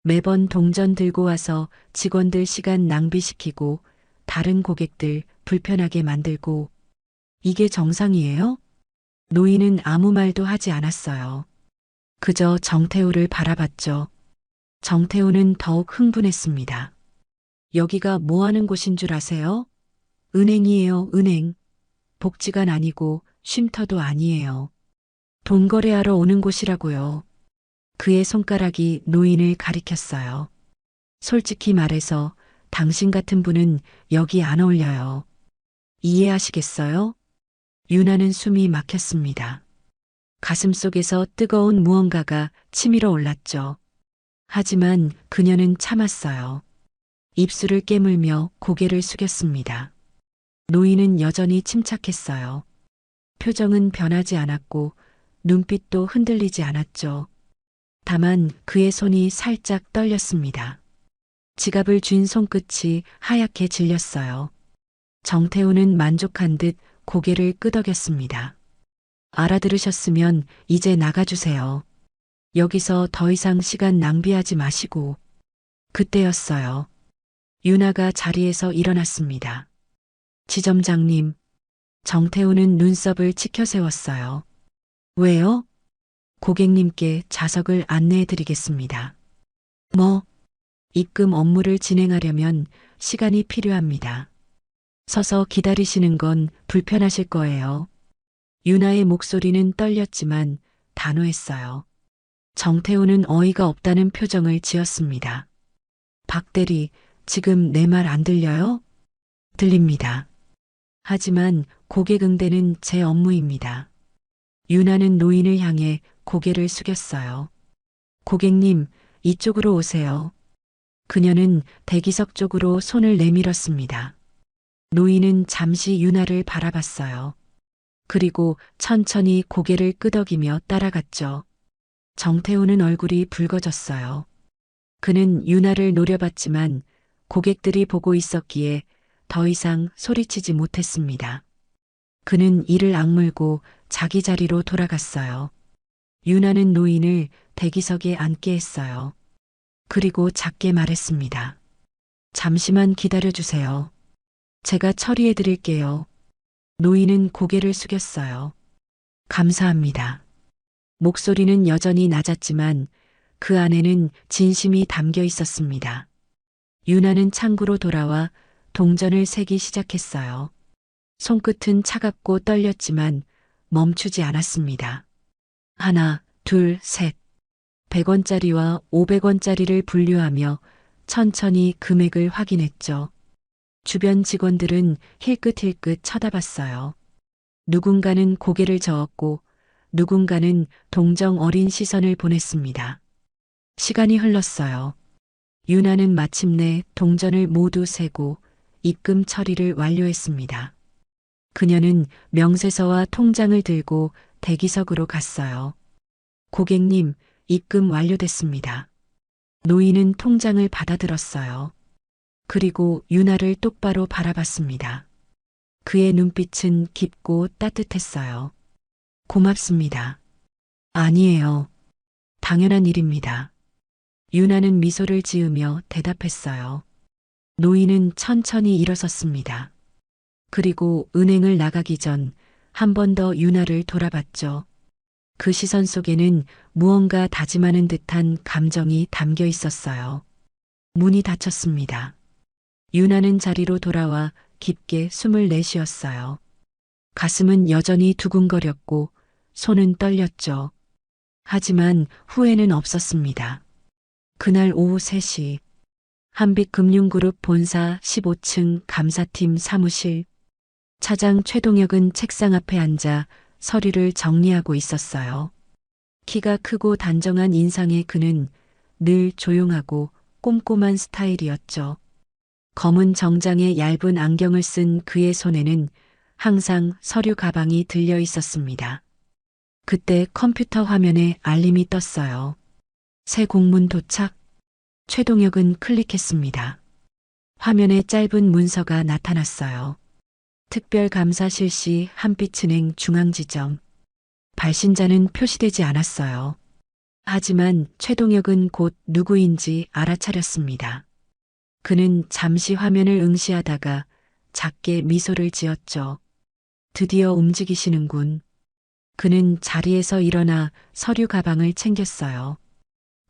매번 동전 들고 와서 직원들 시간 낭비시키고 다른 고객들 불편하게 만들고 이게 정상이에요? 노인은 아무 말도 하지 않았어요. 그저 정태우를 바라봤죠. 정태우는 더욱 흥분했습니다. 여기가 뭐 하는 곳인 줄 아세요? 은행이에요, 은행. 복지관 아니고 쉼터도 아니에요. 돈 거래하러 오는 곳이라고요. 그의 손가락이 노인을 가리켰어요. 솔직히 말해서 당신 같은 분은 여기 안 어울려요. 이해하시겠어요? 유나는 숨이 막혔습니다. 가슴 속에서 뜨거운 무언가가 치밀어 올랐죠. 하지만 그녀는 참았어요. 입술을 깨물며 고개를 숙였습니다. 노인은 여전히 침착했어요. 표정은 변하지 않았고 눈빛도 흔들리지 않았죠. 다만 그의 손이 살짝 떨렸습니다. 지갑을 쥔 손끝이 하얗게 질렸어요. 정태우는 만족한 듯 고개를 끄덕였습니다. 알아들으셨으면 이제 나가주세요. 여기서 더 이상 시간 낭비하지 마시고. 그때였어요. 유나가 자리에서 일어났습니다. 지점장님, 정태우는 눈썹을 치켜 세웠어요. 왜요? 고객님께 좌석을 안내해 드리겠습니다. 뭐? 입금 업무를 진행하려면 시간이 필요합니다. 서서 기다리시는 건 불편하실 거예요. 유나의 목소리는 떨렸지만 단호했어요. 정태우는 어이가 없다는 표정을 지었습니다. 박 대리, 지금 내 말 안 들려요? 들립니다. 하지만 고객 응대는 제 업무입니다. 유나는 노인을 향해 고개를 숙였어요. 고객님, 이쪽으로 오세요. 그녀는 대기석 쪽으로 손을 내밀었습니다. 노인은 잠시 유나를 바라봤어요. 그리고 천천히 고개를 끄덕이며 따라갔죠. 정태우는 얼굴이 붉어졌어요. 그는 유나를 노려봤지만 고객들이 보고 있었기에 더 이상 소리치지 못했습니다. 그는 이를 악물고 자기 자리로 돌아갔어요. 유나는 노인을 대기석에 앉게 했어요. 그리고 작게 말했습니다. 잠시만 기다려주세요. 제가 처리해 드릴게요. 노인은 고개를 숙였어요. 감사합니다. 목소리는 여전히 낮았지만 그 안에는 진심이 담겨 있었습니다. 유나는 창구로 돌아와 동전을 세기 시작했어요. 손끝은 차갑고 떨렸지만 멈추지 않았습니다. 하나, 둘, 셋. 100원짜리와 500원짜리를 분류하며 천천히 금액을 확인했죠. 주변 직원들은 힐끗힐끗 쳐다봤어요. 누군가는 고개를 저었고 누군가는 동정 어린 시선을 보냈습니다. 시간이 흘렀어요. 유나는 마침내 동전을 모두 세고 입금 처리를 완료했습니다. 그녀는 명세서와 통장을 들고 대기석으로 갔어요. 고객님, 입금 완료됐습니다. 노인은 통장을 받아들었어요. 그리고 유나를 똑바로 바라봤습니다. 그의 눈빛은 깊고 따뜻했어요. 고맙습니다. 아니에요. 당연한 일입니다. 유나는 미소를 지으며 대답했어요. 노인은 천천히 일어섰습니다. 그리고 은행을 나가기 전 한 번 더 유나를 돌아봤죠. 그 시선 속에는 무언가 다짐하는 듯한 감정이 담겨 있었어요. 문이 닫혔습니다. 유나는 자리로 돌아와 깊게 숨을 내쉬었어요. 가슴은 여전히 두근거렸고 손은 떨렸죠. 하지만 후회는 없었습니다. 그날 오후 3시 한빛금융그룹 본사 15층 감사팀 사무실, 차장 최동혁은 책상 앞에 앉아 서류를 정리하고 있었어요. 키가 크고 단정한 인상의 그는 늘 조용하고 꼼꼼한 스타일이었죠. 검은 정장에 얇은 안경을 쓴 그의 손에는 항상 서류 가방이 들려 있었습니다. 그때 컴퓨터 화면에 알림이 떴어요. 새 공문 도착. 최동혁은 클릭했습니다. 화면에 짧은 문서가 나타났어요. 특별감사 실시 한빛은행 중앙지점. 발신자는 표시되지 않았어요. 하지만 최동혁은 곧 누구인지 알아차렸습니다. 그는 잠시 화면을 응시하다가 작게 미소를 지었죠. 드디어 움직이시는군. 그는 자리에서 일어나 서류 가방을 챙겼어요.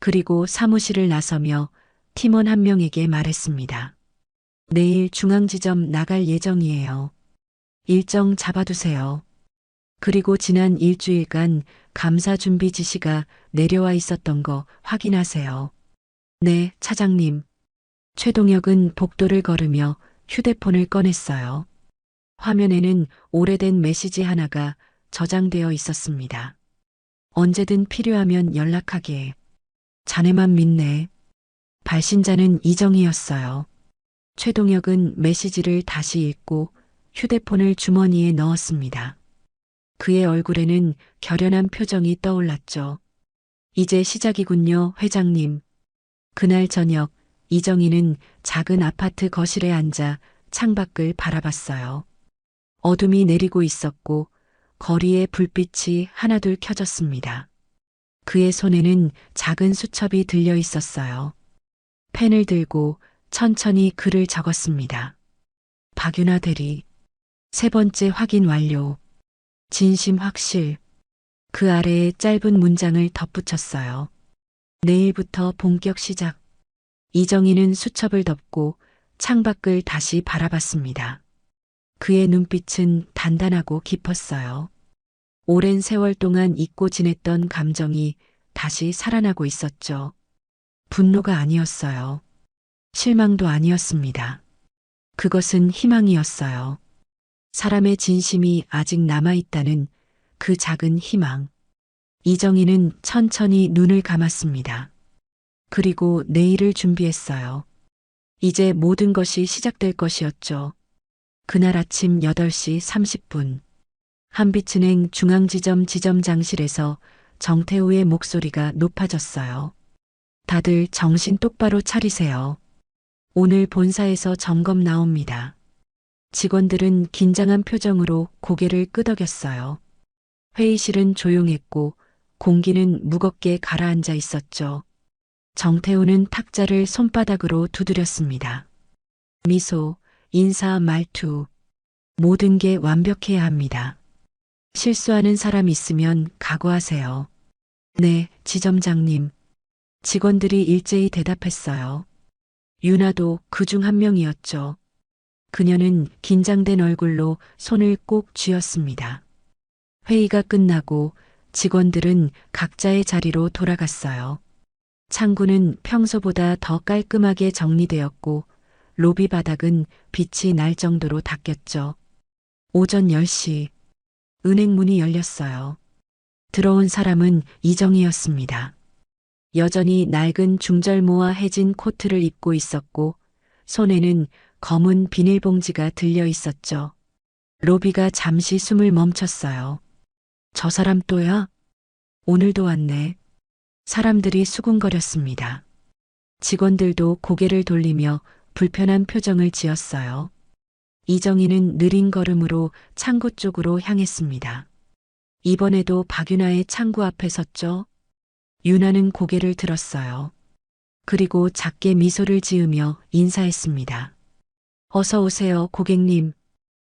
그리고 사무실을 나서며 팀원 한 명에게 말했습니다. 내일 중앙지점 나갈 예정이에요. 일정 잡아두세요. 그리고 지난 일주일간 감사 준비 지시가 내려와 있었던 거 확인하세요. 네, 차장님. 최동혁은 복도를 걸으며 휴대폰을 꺼냈어요. 화면에는 오래된 메시지 하나가 저장되어 있었습니다. 언제든 필요하면 연락하게. 자네만 믿네. 발신자는 이정희였어요. 최동혁은 메시지를 다시 읽고 휴대폰을 주머니에 넣었습니다. 그의 얼굴에는 결연한 표정이 떠올랐죠. 이제 시작이군요, 회장님. 그날 저녁 이정희는 작은 아파트 거실에 앉아 창밖을 바라봤어요. 어둠이 내리고 있었고 거리에 불빛이 하나둘 켜졌습니다. 그의 손에는 작은 수첩이 들려 있었어요. 펜을 들고 천천히 글을 적었습니다. 박윤아 대리. 3번째 확인 완료. 진심 확실. 그 아래에 짧은 문장을 덧붙였어요. 내일부터 본격 시작. 이정희는 수첩을 덮고 창밖을 다시 바라봤습니다. 그의 눈빛은 단단하고 깊었어요. 오랜 세월 동안 잊고 지냈던 감정이 다시 살아나고 있었죠. 분노가 아니었어요. 실망도 아니었습니다. 그것은 희망이었어요. 사람의 진심이 아직 남아있다는 그 작은 희망. 이정희는 천천히 눈을 감았습니다. 그리고 내일을 준비했어요. 이제 모든 것이 시작될 것이었죠. 그날 아침 8시 30분. 한빛은행 중앙지점 지점장실에서 정태우의 목소리가 높아졌어요. 다들 정신 똑바로 차리세요. 오늘 본사에서 점검 나옵니다. 직원들은 긴장한 표정으로 고개를 끄덕였어요. 회의실은 조용했고 공기는 무겁게 가라앉아 있었죠. 정태우는 탁자를 손바닥으로 두드렸습니다. 미소, 인사, 말투, 모든 게 완벽해야 합니다. 실수하는 사람 있으면 각오하세요. 네, 지점장님. 직원들이 일제히 대답했어요. 유나도 그중 한 명이었죠. 그녀는 긴장된 얼굴로 손을 꼭 쥐었습니다. 회의가 끝나고 직원들은 각자의 자리로 돌아갔어요. 창구는 평소보다 더 깔끔하게 정리되었고 로비 바닥은 빛이 날 정도로 닦였죠. 오전 10시 은행 문이 열렸어요. 들어온 사람은 이정희였습니다. 여전히 낡은 중절모와 해진 코트를 입고 있었고 손에는 검은 비닐봉지가 들려 있었죠. 로비가 잠시 숨을 멈췄어요. 저 사람 또야? 오늘도 왔네. 사람들이 수군거렸습니다. 직원들도 고개를 돌리며 불편한 표정을 지었어요. 이정희는 느린 걸음으로 창구 쪽으로 향했습니다. 이번에도 박윤아의 창구 앞에 섰죠. 윤아는 고개를 들었어요. 그리고 작게 미소를 지으며 인사했습니다. 어서 오세요, 고객님.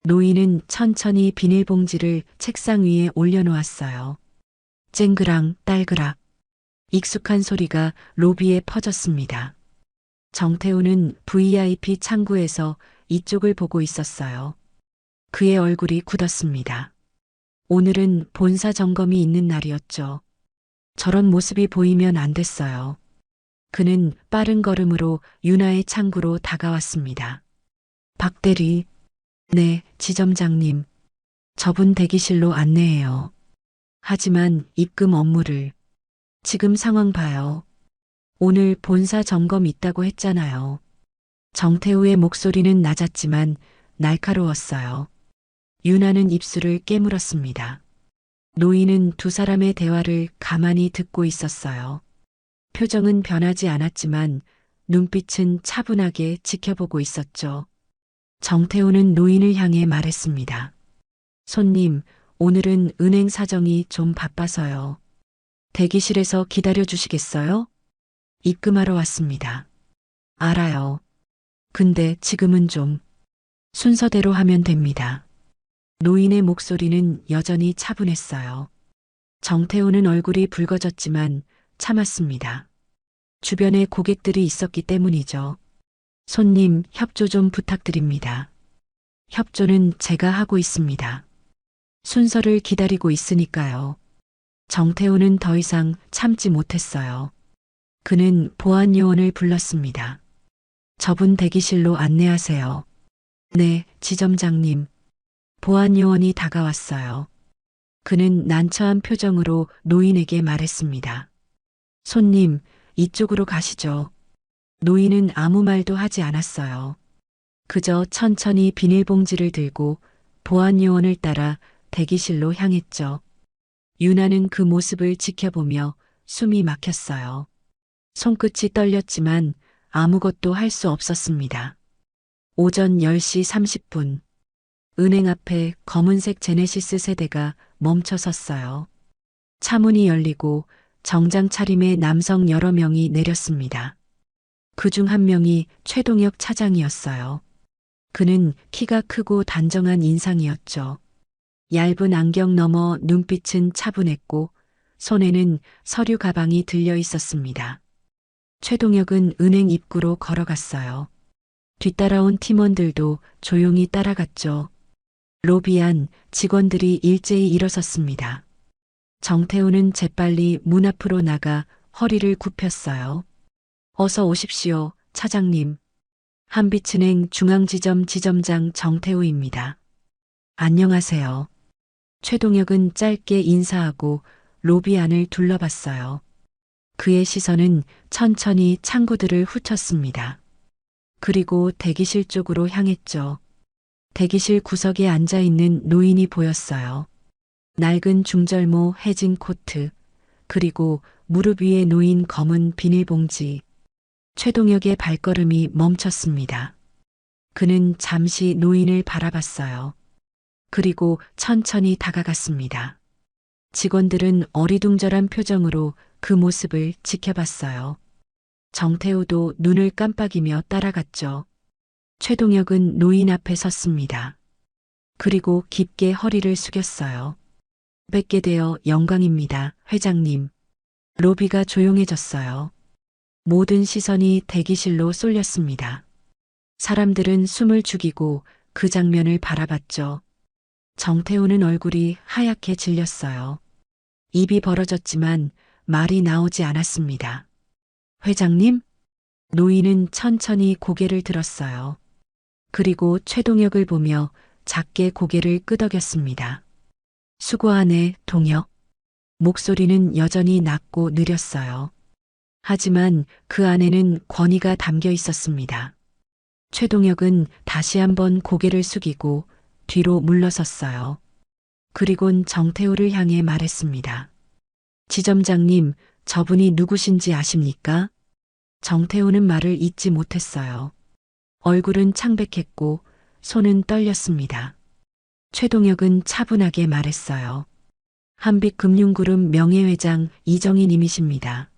노인은 천천히 비닐봉지를 책상 위에 올려놓았어요. 쨍그랑 딸그락. 익숙한 소리가 로비에 퍼졌습니다. 정태우는 VIP 창구에서 이쪽을 보고 있었어요. 그의 얼굴이 굳었습니다. 오늘은 본사 점검이 있는 날이었죠. 저런 모습이 보이면 안 됐어요. 그는 빠른 걸음으로 윤아의 창구로 다가왔습니다. 박 대리. 네, 지점장님. 저분 대기실로 안내해요. 하지만 입금 업무를. 지금 상황 봐요. 오늘 본사 점검 있다고 했잖아요. 정태우의 목소리는 낮았지만 날카로웠어요. 윤아는 입술을 깨물었습니다. 노인은 두 사람의 대화를 가만히 듣고 있었어요. 표정은 변하지 않았지만 눈빛은 차분하게 지켜보고 있었죠. 정태우는 노인을 향해 말했습니다. 손님, 오늘은 은행 사정이 좀 바빠서요. 대기실에서 기다려 주시겠어요? 입금하러 왔습니다. 알아요. 근데 지금은 좀 순서대로 하면 됩니다. 노인의 목소리는 여전히 차분했어요. 정태우는 얼굴이 붉어졌지만 참았습니다. 주변에 고객들이 있었기 때문이죠. 손님, 협조 좀 부탁드립니다. 협조는 제가 하고 있습니다. 순서를 기다리고 있으니까요. 정태우는 더 이상 참지 못했어요. 그는 보안 요원을 불렀습니다. 저분 대기실로 안내하세요. 네, 지점장님. 보안 요원이 다가왔어요. 그는 난처한 표정으로 노인에게 말했습니다. 손님, 이쪽으로 가시죠. 노인은 아무 말도 하지 않았어요. 그저 천천히 비닐봉지를 들고 보안 요원을 따라 대기실로 향했죠. 윤아는 그 모습을 지켜보며 숨이 막혔어요. 손끝이 떨렸지만 아무것도 할 수 없었습니다. 오전 10시 30분. 은행 앞에 검은색 제네시스 세대가 멈춰 섰어요. 차문이 열리고 정장 차림의 남성 여러 명이 내렸습니다. 그중 한 명이 최동혁 차장이었어요. 그는 키가 크고 단정한 인상이었죠. 얇은 안경 너머 눈빛은 차분했고 손에는 서류 가방이 들려 있었습니다. 최동혁은 은행 입구로 걸어갔어요. 뒤따라온 팀원들도 조용히 따라갔죠. 로비 안 직원들이 일제히 일어섰습니다. 정태우는 재빨리 문 앞으로 나가 허리를 굽혔어요. 어서 오십시오, 차장님. 한빛은행 중앙지점 지점장 정태우입니다. 안녕하세요. 최동혁은 짧게 인사하고 로비 안을 둘러봤어요. 그의 시선은 천천히 창구들을 훑었습니다. 그리고 대기실 쪽으로 향했죠. 대기실 구석에 앉아있는 노인이 보였어요. 낡은 중절모 해진 코트, 그리고 무릎 위에 놓인 검은 비닐봉지. 최동혁의 발걸음이 멈췄습니다. 그는 잠시 노인을 바라봤어요. 그리고 천천히 다가갔습니다. 직원들은 어리둥절한 표정으로 그 모습을 지켜봤어요. 정태우도 눈을 깜빡이며 따라갔죠. 최동혁은 노인 앞에 섰습니다. 그리고 깊게 허리를 숙였어요. 뵙게 되어 영광입니다, 회장님. 로비가 조용해졌어요. 모든 시선이 대기실로 쏠렸습니다. 사람들은 숨을 죽이고 그 장면을 바라봤죠. 정태우는 얼굴이 하얗게 질렸어요. 입이 벌어졌지만 말이 나오지 않았습니다. 회장님? 노인은 천천히 고개를 들었어요. 그리고 최동혁을 보며 작게 고개를 끄덕였습니다. 수고하네, 동혁. 목소리는 여전히 낮고 느렸어요. 하지만 그 안에는 권위가 담겨 있었습니다. 최동혁은 다시 한번 고개를 숙이고 뒤로 물러섰어요. 그리곤 정태호를 향해 말했습니다. 지점장님, 저분이 누구신지 아십니까? 정태호는 말을 잇지 못했어요. 얼굴은 창백했고 손은 떨렸습니다. 최동혁은 차분하게 말했어요. 한빛금융그룹 명예회장 이정희님이십니다.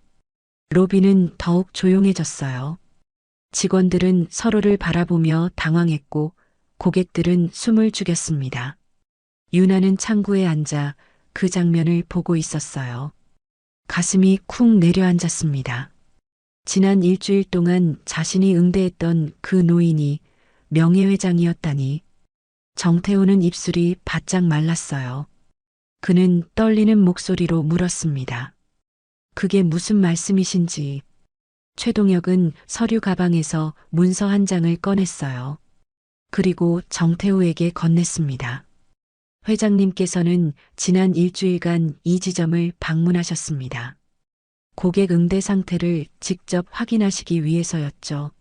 로비는 더욱 조용해졌어요. 직원들은 서로를 바라보며 당황했고 고객들은 숨을 죽였습니다. 유나는 창구에 앉아 그 장면을 보고 있었어요. 가슴이 쿵 내려앉았습니다. 지난 일주일 동안 자신이 응대했던 그 노인이 명예회장이었다니. 정태호는 입술이 바짝 말랐어요. 그는 떨리는 목소리로 물었습니다. 그게 무슨 말씀이신지. 최동혁은 서류 가방에서 문서 한 장을 꺼냈어요. 그리고 정태호에게 건넸습니다. 회장님께서는 지난 일주일간 이 지점을 방문하셨습니다. 고객 응대 상태를 직접 확인하시기 위해서였죠.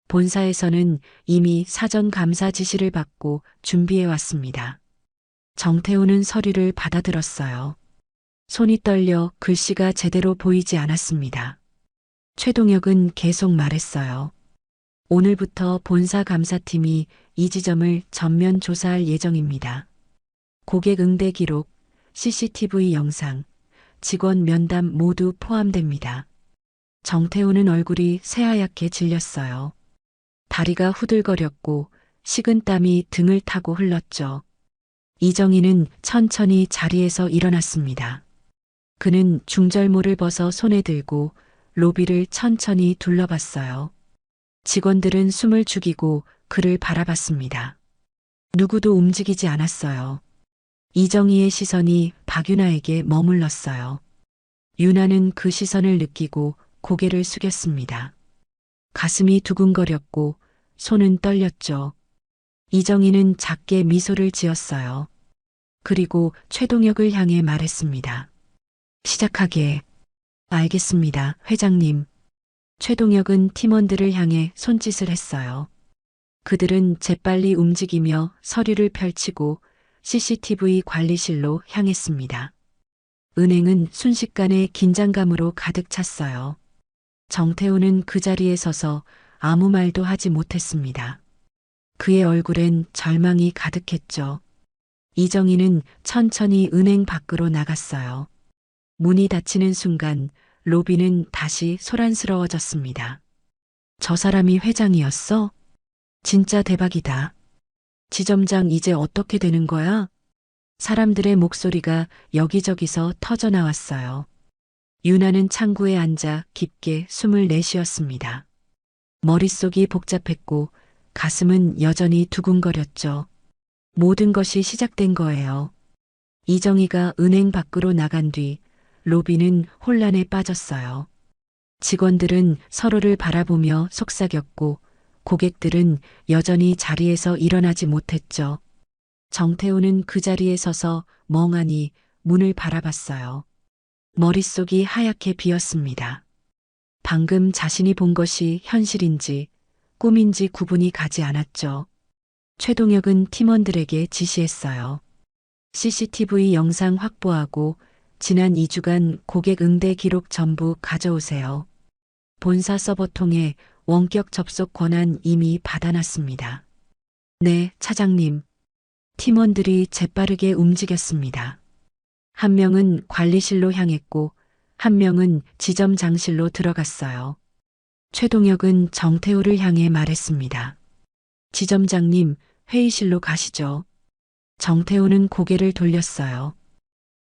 본사에서는 이미 사전 감사 지시를 받고 준비해 왔습니다. 정태호는 서류를 받아들었어요. 손이 떨려 글씨가 제대로 보이지 않았습니다. 최동혁은 계속 말했어요. 오늘부터 본사 감사팀이 이 지점을 전면 조사할 예정입니다. 고객 응대 기록, CCTV 영상, 직원 면담 모두 포함됩니다. 정태호는 얼굴이 새하얗게 질렸어요. 다리가 후들거렸고 식은땀이 등을 타고 흘렀죠. 이정희는 천천히 자리에서 일어났습니다. 그는 중절모를 벗어 손에 들고 로비를 천천히 둘러봤어요. 직원들은 숨을 죽이고 그를 바라봤습니다. 누구도 움직이지 않았어요. 이정희의 시선이 박유나에게 머물렀어요. 유나는 그 시선을 느끼고 고개를 숙였습니다. 가슴이 두근거렸고 손은 떨렸죠. 이정희는 작게 미소를 지었어요. 그리고 최동혁을 향해 말했습니다. 시작하게. 알겠습니다, 회장님. 최동혁은 팀원들을 향해 손짓을 했어요. 그들은 재빨리 움직이며 서류를 펼치고 CCTV 관리실로 향했습니다. 은행은 순식간에 긴장감으로 가득 찼어요. 정태호는 그 자리에 서서 아무 말도 하지 못했습니다. 그의 얼굴엔 절망이 가득했죠. 이정희는 천천히 은행 밖으로 나갔어요. 문이 닫히는 순간 로비는 다시 소란스러워졌습니다. 저 사람이 회장이었어? 진짜 대박이다. 지점장 이제 어떻게 되는 거야? 사람들의 목소리가 여기저기서 터져 나왔어요. 유나는 창구에 앉아 깊게 숨을 내쉬었습니다. 머릿속이 복잡했고 가슴은 여전히 두근거렸죠. 모든 것이 시작된 거예요. 이정희가 은행 밖으로 나간 뒤 로비는 혼란에 빠졌어요. 직원들은 서로를 바라보며 속삭였고 고객들은 여전히 자리에서 일어나지 못했죠. 정태호는 그 자리에 서서 멍하니 문을 바라봤어요. 머릿속이 하얗게 비었습니다. 방금 자신이 본 것이 현실인지 꿈인지 구분이 가지 않았죠. 최동혁은 팀원들에게 지시했어요. CCTV 영상 확보하고 지난 2주간 고객 응대 기록 전부 가져오세요. 본사 서버 통해 원격 접속 권한 이미 받아놨습니다. 네, 차장님. 팀원들이 재빠르게 움직였습니다. 한 명은 관리실로 향했고 한 명은 지점장실로 들어갔어요. 최동혁은 정태호를 향해 말했습니다. 지점장님, 회의실로 가시죠. 정태호는 고개를 돌렸어요.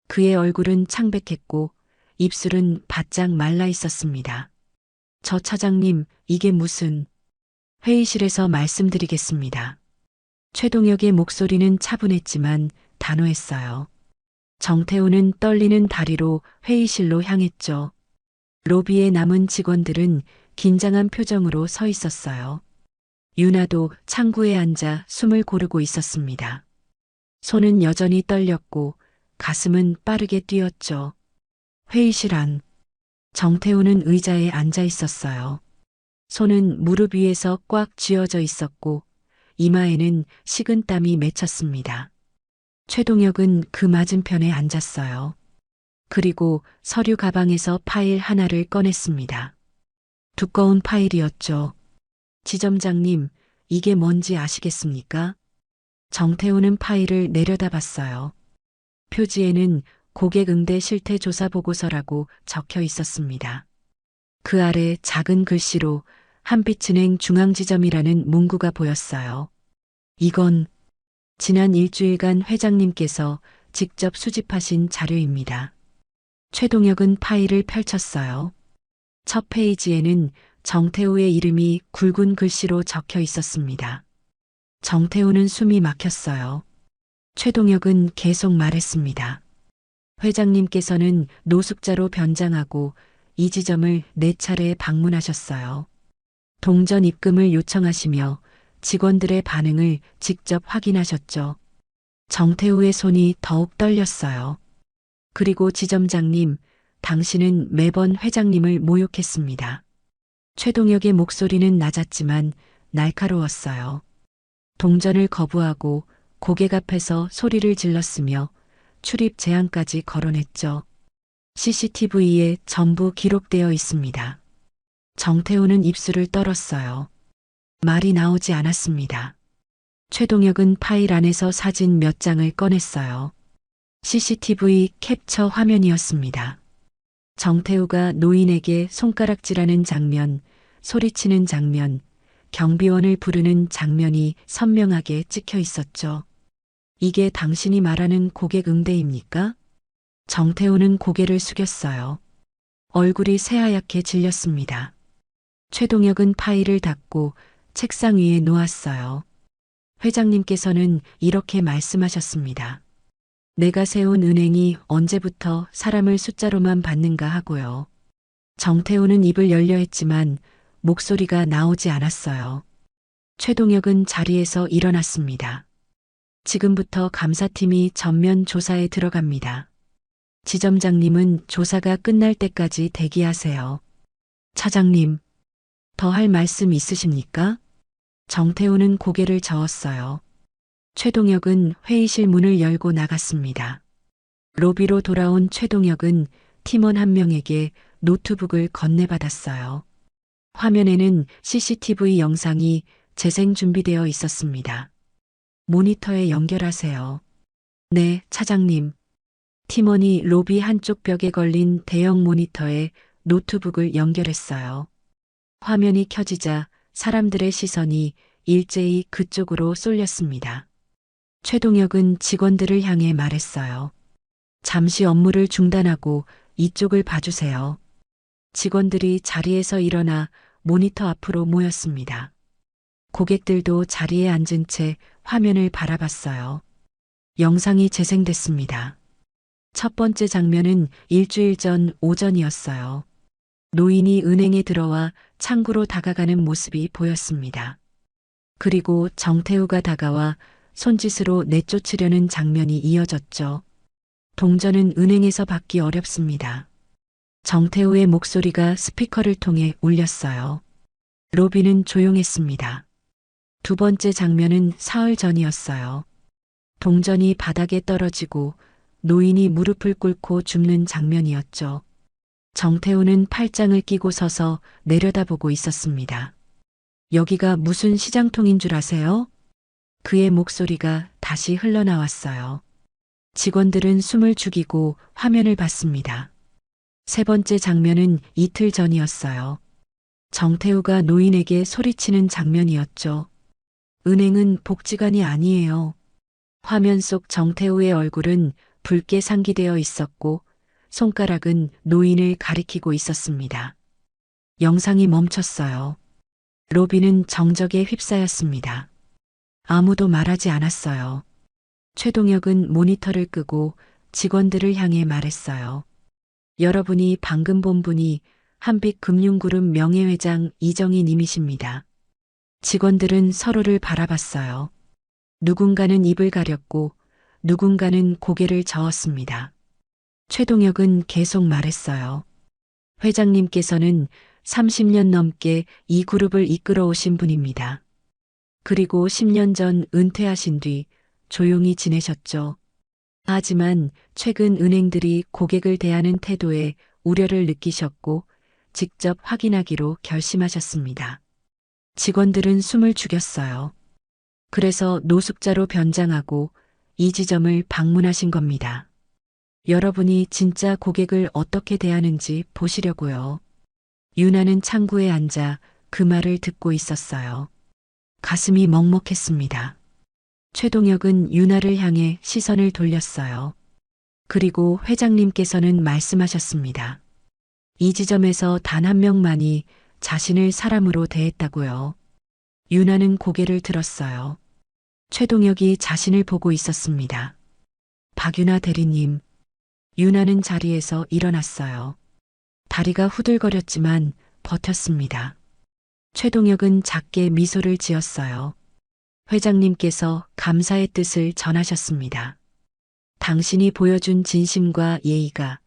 그의 얼굴은 창백했고 입술은 바짝 말라 있었습니다. 저 차장님, 이게 무슨... 회의실에서 말씀드리겠습니다. 최동혁의 목소리는 차분했지만 단호했어요. 정태호는 떨리는 다리로 회의실로 향했죠. 로비에 남은 직원들은 긴장한 표정으로 서 있었어요. 유나도 창구에 앉아 숨을 고르고 있었습니다. 손은 여전히 떨렸고 가슴은 빠르게 뛰었죠. 회의실 안. 정태우는 의자에 앉아 있었어요. 손은 무릎 위에서 꽉 쥐어져 있었고 이마에는 식은땀이 맺혔습니다. 최동혁은 그 맞은편에 앉았어요. 그리고 서류 가방에서 파일 하나를 꺼냈습니다. 두꺼운 파일이었죠. 지점장님, 이게 뭔지 아시겠습니까? 정태우는 파일을 내려다봤어요. 표지에는 고객 응대 실태 조사 보고서라고 적혀 있었습니다. 그 아래 작은 글씨로 한빛은행 중앙지점이라는 문구가 보였어요. 이건 지난 일주일간 회장님께서 직접 수집하신 자료입니다. 최동혁은 파일을 펼쳤어요. 첫 페이지에는 정태우의 이름이 굵은 글씨로 적혀 있었습니다. 정태우는 숨이 막혔어요. 최동혁은 계속 말했습니다. 회장님께서는 노숙자로 변장하고 이 지점을 4차례 방문하셨어요. 동전 입금을 요청하시며 직원들의 반응을 직접 확인하셨죠. 정태우의 손이 더욱 떨렸어요. 그리고 지점장님, 당신은 매번 회장님을 모욕했습니다. 최동혁의 목소리는 낮았지만 날카로웠어요. 동전을 거부하고 고객 앞에서 소리를 질렀으며 출입 제한까지 거론했죠. CCTV에 전부 기록되어 있습니다. 정태우는 입술을 떨었어요. 말이 나오지 않았습니다. 최동혁은 파일 안에서 사진 몇 장을 꺼냈어요. CCTV 캡처 화면이었습니다. 정태우가 노인에게 손가락질하는 장면, 소리치는 장면, 경비원을 부르는 장면이 선명하게 찍혀 있었죠. 이게 당신이 말하는 고객 응대입니까? 정태우는 고개를 숙였어요. 얼굴이 새하얗게 질렸습니다. 최동혁은 파일을 닫고 책상 위에 놓았어요. 회장님께서는 이렇게 말씀하셨습니다. 내가 세운 은행이 언제부터 사람을 숫자로만 받는가 하고요. 정태우는 입을 열려 했지만 목소리가 나오지 않았어요. 최동혁은 자리에서 일어났습니다. 지금부터 감사팀이 전면 조사에 들어갑니다. 지점장님은 조사가 끝날 때까지 대기하세요. 차장님, 더 할 말씀 있으십니까? 정태우는 고개를 저었어요. 최동혁은 회의실 문을 열고 나갔습니다. 로비로 돌아온 최동혁은 팀원 한 명에게 노트북을 건네받았어요. 화면에는 CCTV 영상이 재생 준비되어 있었습니다. 모니터에 연결하세요. 네, 차장님. 팀원이 로비 한쪽 벽에 걸린 대형 모니터에 노트북을 연결했어요. 화면이 켜지자 사람들의 시선이 일제히 그쪽으로 쏠렸습니다. 최동혁은 직원들을 향해 말했어요. 잠시 업무를 중단하고 이쪽을 봐주세요. 직원들이 자리에서 일어나 모니터 앞으로 모였습니다. 고객들도 자리에 앉은 채 화면을 바라봤어요. 영상이 재생됐습니다. 첫 번째 장면은 일주일 전 오전이었어요. 노인이 은행에 들어와 창구로 다가가는 모습이 보였습니다. 그리고 정태우가 다가와 손짓으로 내쫓으려는 장면이 이어졌죠. 동전은 은행에서 받기 어렵습니다. 정태우의 목소리가 스피커를 통해 울렸어요. 로비는 조용했습니다. 두 번째 장면은 사흘 전이었어요. 동전이 바닥에 떨어지고 노인이 무릎을 꿇고 줍는 장면이었죠. 정태우는 팔짱을 끼고 서서 내려다보고 있었습니다. 여기가 무슨 시장통인 줄 아세요? 그의 목소리가 다시 흘러나왔어요. 직원들은 숨을 죽이고 화면을 봤습니다. 세 번째 장면은 이틀 전이었어요. 정태우가 노인에게 소리치는 장면이었죠. 은행은 복지관이 아니에요. 화면 속 정태우의 얼굴은 붉게 상기되어 있었고 손가락은 노인을 가리키고 있었습니다. 영상이 멈췄어요. 로비는 정적에 휩싸였습니다. 아무도 말하지 않았어요. 최동혁은 모니터를 끄고 직원들을 향해 말했어요. 여러분이 방금 본 분이 한빛금융그룹 명예회장 이정희 님이십니다. 직원들은 서로를 바라봤어요. 누군가는 입을 가렸고 누군가는 고개를 저었습니다. 최동혁은 계속 말했어요. 회장님께서는 30년 넘게 이 그룹을 이끌어 오신 분입니다. 그리고 10년 전 은퇴하신 뒤 조용히 지내셨죠. 하지만 최근 은행들이 고객을 대하는 태도에 우려를 느끼셨고 직접 확인하기로 결심하셨습니다. 직원들은 숨을 죽였어요. 그래서 노숙자로 변장하고 이 지점을 방문하신 겁니다. 여러분이 진짜 고객을 어떻게 대하는지 보시려고요. 유나는 창구에 앉아 그 말을 듣고 있었어요. 가슴이 먹먹했습니다. 최동혁은 유나를 향해 시선을 돌렸어요. 그리고 회장님께서는 말씀하셨습니다. 이 지점에서 단 한 명만이 자신을 사람으로 대했다고요. 유나는 고개를 들었어요. 최동혁이 자신을 보고 있었습니다. 박유나 대리님. 유나는 자리에서 일어났어요. 다리가 후들거렸지만 버텼습니다. 최동혁은 작게 미소를 지었어요. 회장님께서 감사의 뜻을 전하셨습니다. 당신이 보여준 진심과 예의가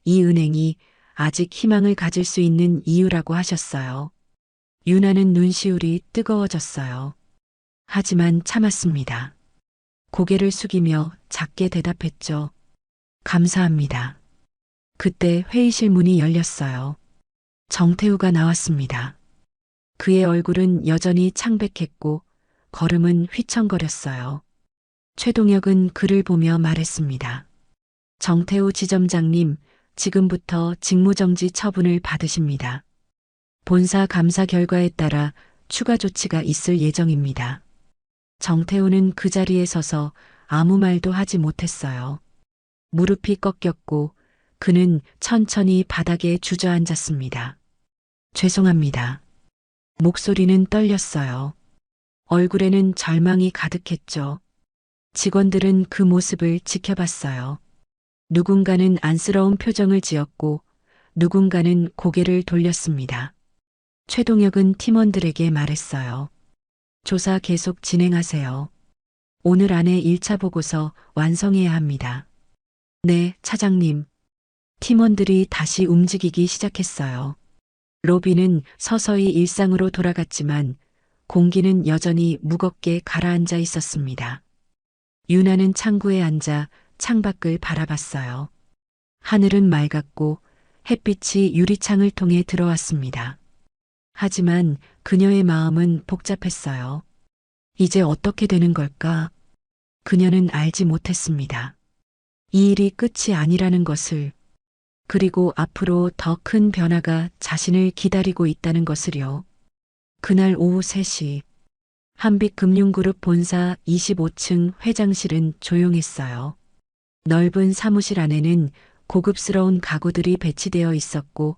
이 은행이 아직 희망을 가질 수 있는 이유라고 하셨어요. 유나는 눈시울이 뜨거워졌어요. 하지만 참았습니다. 고개를 숙이며 작게 대답했죠. 감사합니다. 그때 회의실 문이 열렸어요. 정태우가 나왔습니다. 그의 얼굴은 여전히 창백했고 걸음은 휘청거렸어요. 최동혁은 그를 보며 말했습니다. 정태우 지점장님, 지금부터 직무정지 처분을 받으십니다. 본사 감사 결과에 따라 추가 조치가 있을 예정입니다. 정태우는 그 자리에 서서 아무 말도 하지 못했어요. 무릎이 꺾였고 그는 천천히 바닥에 주저앉았습니다. 죄송합니다. 목소리는 떨렸어요. 얼굴에는 절망이 가득했죠. 직원들은 그 모습을 지켜봤어요. 누군가는 안쓰러운 표정을 지었고 누군가는 고개를 돌렸습니다. 최동혁은 팀원들에게 말했어요. 조사 계속 진행하세요. 오늘 안에 1차 보고서 완성해야 합니다. 네, 차장님. 팀원들이 다시 움직이기 시작했어요. 로비는 서서히 일상으로 돌아갔지만 공기는 여전히 무겁게 가라앉아 있었습니다. 유나는 창구에 앉아 창밖을 바라봤어요. 하늘은 맑았고 햇빛이 유리창을 통해 들어왔습니다. 하지만 그녀의 마음은 복잡했어요. 이제 어떻게 되는 걸까? 그녀는 알지 못했습니다. 이 일이 끝이 아니라는 것을, 그리고 앞으로 더 큰 변화가 자신을 기다리고 있다는 것을요. 그날 오후 3시, 한빛금융그룹 본사 25층 회장실은 조용했어요. 넓은 사무실 안에는 고급스러운 가구들이 배치되어 있었고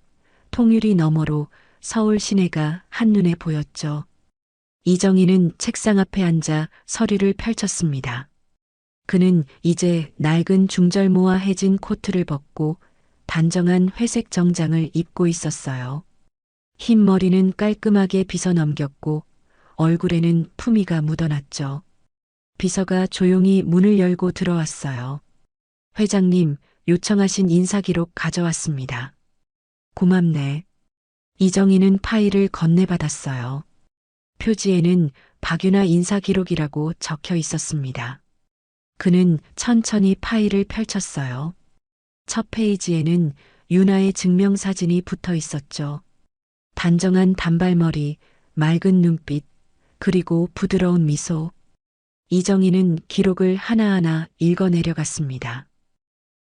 통유리 너머로 서울 시내가 한눈에 보였죠. 이정희는 책상 앞에 앉아 서류를 펼쳤습니다. 그는 이제 낡은 중절모와 해진 코트를 벗고 단정한 회색 정장을 입고 있었어요. 흰 머리는 깔끔하게 빗어 넘겼고 얼굴에는 품위가 묻어났죠. 비서가 조용히 문을 열고 들어왔어요. 회장님, 요청하신 인사기록 가져왔습니다. 고맙네. 이정희는 파일을 건네받았어요. 표지에는 박유나 인사기록이라고 적혀 있었습니다. 그는 천천히 파일을 펼쳤어요. 첫 페이지에는 유나의 증명사진이 붙어 있었죠. 단정한 단발머리, 맑은 눈빛, 그리고 부드러운 미소. 이정희는 기록을 하나하나 읽어내려갔습니다.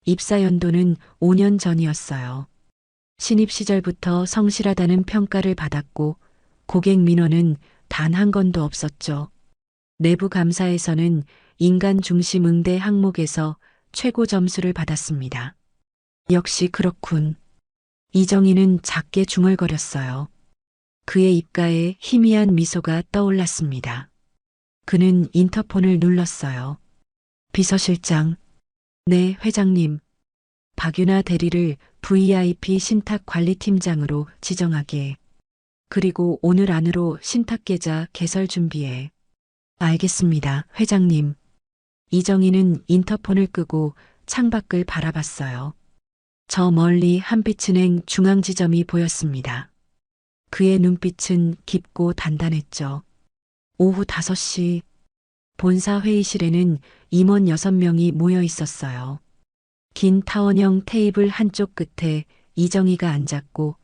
입사 연도는 5년 전이었어요. 신입 시절부터 성실하다는 평가를 받았고 고객 민원은 단 한 건도 없었죠. 내부 감사에서는 인간 중심 응대 항목에서 최고 점수를 받았습니다. 역시 그렇군. 이정희는 작게 중얼거렸어요. 그의 입가에 희미한 미소가 떠올랐습니다. 그는 인터폰을 눌렀어요. 비서실장. 네, 회장님. 박유나 대리를 VIP 신탁관리팀장으로 지정하게. 그리고 오늘 안으로 신탁계좌 개설 준비해. 알겠습니다, 회장님. 이정희는 인터폰을 끄고 창밖을 바라봤어요. 저 멀리 한빛은행 중앙지점이 보였습니다. 그의 눈빛은 깊고 단단했죠. 오후 5시 본사 회의실에는 임원 6명이 모여 있었어요. 긴 타원형 테이블 한쪽 끝에 이정희가 앉았고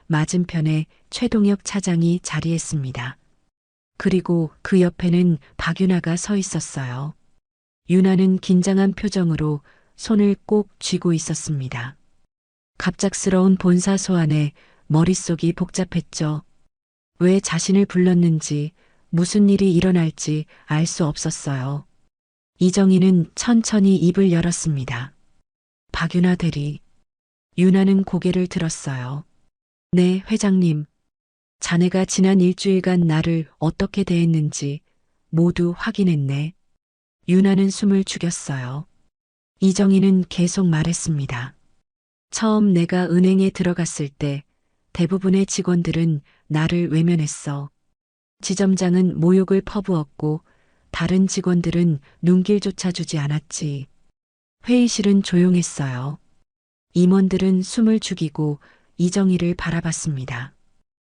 맞은편에 최동혁 차장이 자리했습니다. 그리고 그 옆에는 박윤아가 서 있었어요. 윤아는 긴장한 표정으로 손을 꼭 쥐고 있었습니다. 갑작스러운 본사 소환에 머릿속이 복잡했죠. 왜 자신을 불렀는지, 무슨 일이 일어날지 알 수 없었어요. 이정희는 천천히 입을 열었습니다. 박윤아 대리. 윤아는 고개를 들었어요. 네, 회장님. 자네가 지난 일주일간 나를 어떻게 대했는지 모두 확인했네. 윤아는 숨을 죽였어요. 이정희는 계속 말했습니다. 처음 내가 은행에 들어갔을 때 대부분의 직원들은 나를 외면했어. 지점장은 모욕을 퍼부었고 다른 직원들은 눈길조차 주지 않았지. 회의실은 조용했어요. 임원들은 숨을 죽이고 이정희를 바라봤습니다.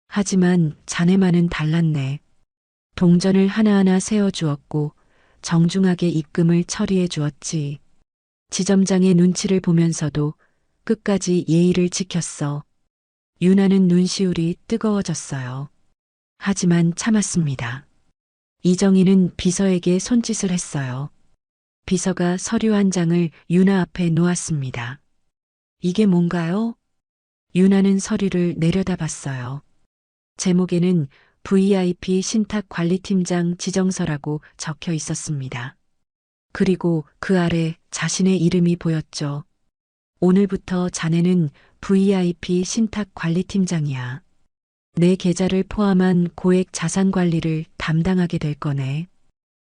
하지만 자네만은 달랐네. 동전을 하나하나 세워주었고 정중하게 입금을 처리해 주었지. 지점장의 눈치를 보면서도 끝까지 예의를 지켰어. 윤아는 눈시울이 뜨거워졌어요. 하지만 참았습니다. 이정희는 비서에게 손짓을 했어요. 비서가 서류 한 장을 윤아 앞에 놓았습니다. 이게 뭔가요? 윤아는 서류를 내려다봤어요. 제목에는 VIP 신탁 관리팀장 지정서라고 적혀 있었습니다. 그리고 그 아래 자신의 이름이 보였죠. 오늘부터 자네는 VIP 신탁 관리팀장이야. 내 계좌를 포함한 고액 자산 관리를 담당하게 될 거네.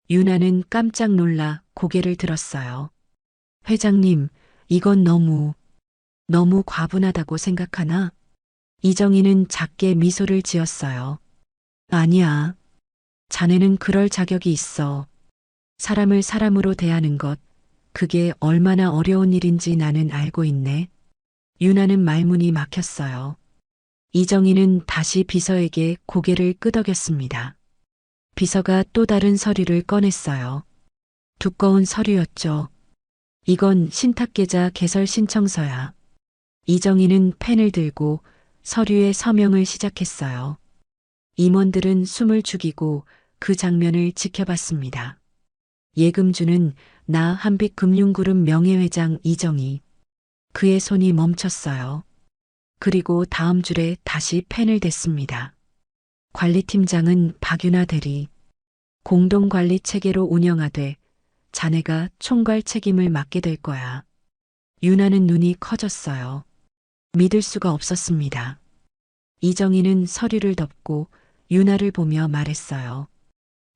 윤아는 깜짝 놀라 고개를 들었어요. 회장님, 이건 너무 과분하다고 생각하나? 이정희는 작게 미소를 지었어요. 아니야. 자네는 그럴 자격이 있어. 사람을 사람으로 대하는 것, 그게 얼마나 어려운 일인지 나는 알고 있네. 윤아는 말문이 막혔어요. 이정희는 다시 비서에게 고개를 끄덕였습니다. 비서가 또 다른 서류를 꺼냈어요. 두꺼운 서류였죠. 이건 신탁계좌 개설 신청서야. 이정희는 펜을 들고 서류에 서명을 시작했어요. 임원들은 숨을 죽이고 그 장면을 지켜봤습니다. 예금주는 나 한빛금융그룹 명예회장 이정희. 그의 손이 멈췄어요. 그리고 다음 줄에 다시 펜을 댔습니다. 관리팀장은 박윤아 대리. 공동관리 체계로 운영하되 자네가 총괄 책임을 맡게 될 거야. 윤아는 눈이 커졌어요. 믿을 수가 없었습니다. 이정희는 서류를 덮고 윤아를 보며 말했어요.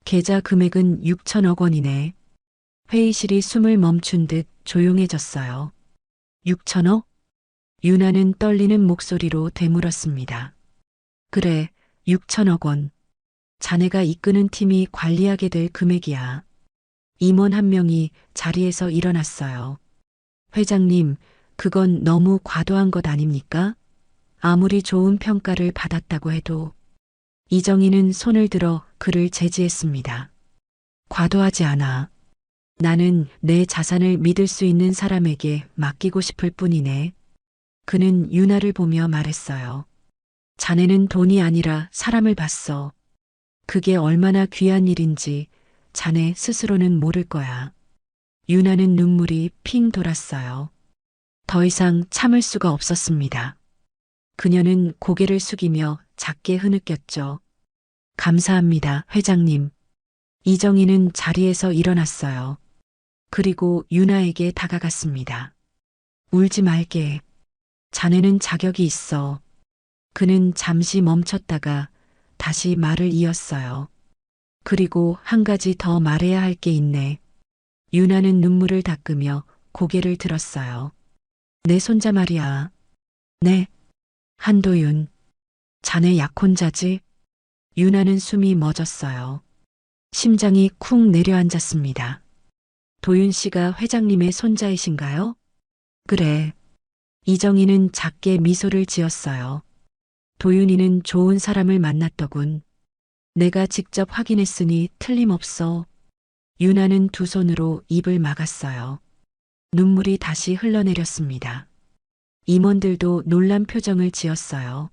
계좌 금액은 6천억 원이네. 회의실이 숨을 멈춘 듯 조용해졌어요. 6천억? 윤아는 떨리는 목소리로 되물었습니다. 그래, 6천억 원. 자네가 이끄는 팀이 관리하게 될 금액이야. 임원 한 명이 자리에서 일어났어요. 회장님, 그건 너무 과도한 것 아닙니까? 아무리 좋은 평가를 받았다고 해도. 이정희는 손을 들어 그를 제지했습니다. 과도하지 않아. 나는 내 자산을 믿을 수 있는 사람에게 맡기고 싶을 뿐이네. 그는 윤아를 보며 말했어요. 자네는 돈이 아니라 사람을 봤어. 그게 얼마나 귀한 일인지 자네 스스로는 모를 거야. 윤아는 눈물이 핑 돌았어요. 더 이상 참을 수가 없었습니다. 그녀는 고개를 숙이며 작게 흐느꼈죠. 감사합니다, 회장님. 이정희는 자리에서 일어났어요. 그리고 윤아에게 다가갔습니다. 울지 말게. 자네는 자격이 있어. 그는 잠시 멈췄다가 다시 말을 이었어요. 그리고 한 가지 더 말해야 할 게 있네. 윤아는 눈물을 닦으며 고개를 들었어요. 내 손자 말이야. 네. 한도윤. 자네 약혼자지? 윤아는 숨이 멎었어요. 심장이 쿵 내려앉았습니다. 도윤 씨가 회장님의 손자이신가요? 그래. 이정희는 작게 미소를 지었어요. 도윤이는 좋은 사람을 만났더군. 내가 직접 확인했으니 틀림없어. 유나는 두 손으로 입을 막았어요. 눈물이 다시 흘러내렸습니다. 임원들도 놀란 표정을 지었어요.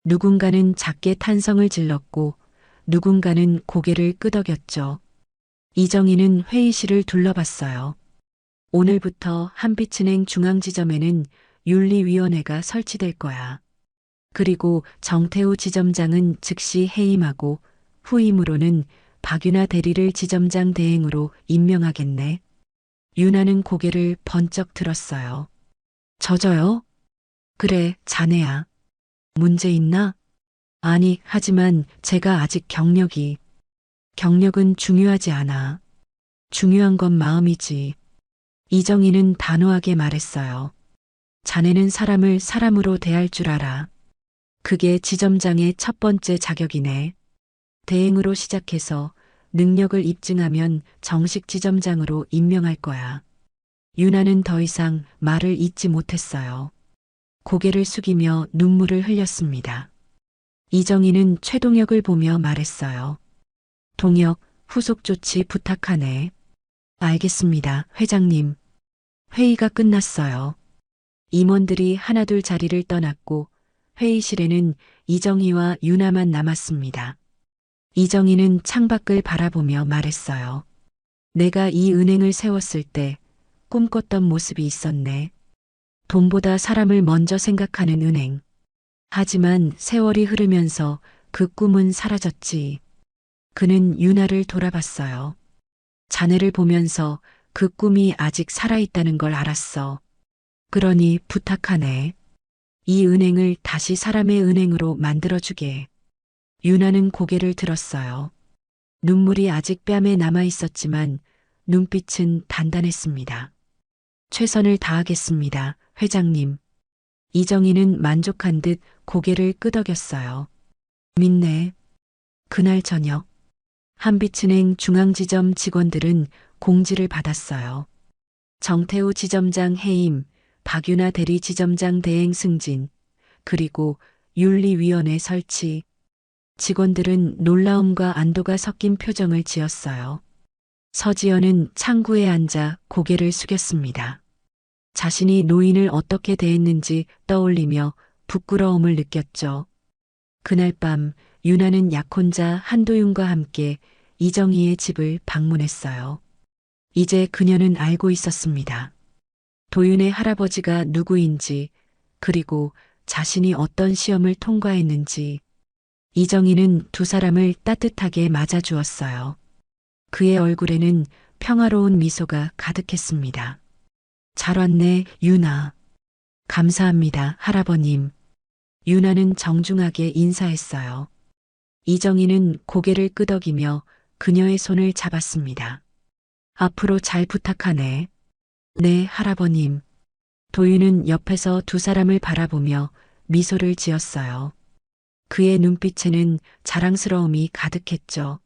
누군가는 작게 탄성을 질렀고 누군가는 고개를 끄덕였죠. 이정희는 회의실을 둘러봤어요. 오늘부터 한빛은행 중앙지점에는 윤리위원회가 설치될 거야. 그리고 정태우 지점장은 즉시 해임하고 후임으로는 박유나 대리를 지점장 대행으로 임명하겠네. 유나는 고개를 번쩍 들었어요. 저요? 그래, 자네야. 문제 있나? 아니, 하지만 제가 아직 경력은 중요하지 않아. 중요한 건 마음이지. 이정희는 단호하게 말했어요. 자네는 사람을 사람으로 대할 줄 알아. 그게 지점장의 첫 번째 자격이네. 대행으로 시작해서 능력을 입증하면 정식 지점장으로 임명할 거야. 유나는 더 이상 말을 잇지 못했어요. 고개를 숙이며 눈물을 흘렸습니다. 이정희는 최동혁을 보며 말했어요. 동혁, 후속 조치 부탁하네. 알겠습니다, 회장님. 회의가 끝났어요. 임원들이 하나둘 자리를 떠났고 회의실에는 이정희와 유나만 남았습니다. 이정희는 창밖을 바라보며 말했어요. 내가 이 은행을 세웠을 때 꿈꿨던 모습이 있었네. 돈보다 사람을 먼저 생각하는 은행. 하지만 세월이 흐르면서 그 꿈은 사라졌지. 그는 유나를 돌아봤어요. 자네를 보면서 그 꿈이 아직 살아있다는 걸 알았어. 그러니 부탁하네. 이 은행을 다시 사람의 은행으로 만들어주게. 유나는 고개를 들었어요. 눈물이 아직 뺨에 남아 있었지만 눈빛은 단단했습니다. 최선을 다하겠습니다, 회장님. 이정희는 만족한 듯 고개를 끄덕였어요. 믿네. 그날 저녁, 한빛은행 중앙지점 직원들은 공지를 받았어요. 정태우 지점장 해임, 박유나 대리 지점장 대행 승진, 그리고 윤리위원회 설치. 직원들은 놀라움과 안도가 섞인 표정을 지었어요. 서지연은 창구에 앉아 고개를 숙였습니다. 자신이 노인을 어떻게 대했는지 떠올리며 부끄러움을 느꼈죠. 그날 밤 유나는 약혼자 한도윤과 함께 이정희의 집을 방문했어요. 이제 그녀는 알고 있었습니다. 도윤의 할아버지가 누구인지, 그리고 자신이 어떤 시험을 통과했는지. 이정희는 두 사람을 따뜻하게 맞아주었어요. 그의 얼굴에는 평화로운 미소가 가득했습니다. 잘 왔네, 유나. 감사합니다, 할아버님. 유나는 정중하게 인사했어요. 이정희는 고개를 끄덕이며 그녀의 손을 잡았습니다. 앞으로 잘 부탁하네. 네, 할아버님. 도윤은 옆에서 두 사람을 바라보며 미소를 지었어요. 그의 눈빛에는 자랑스러움이 가득했죠.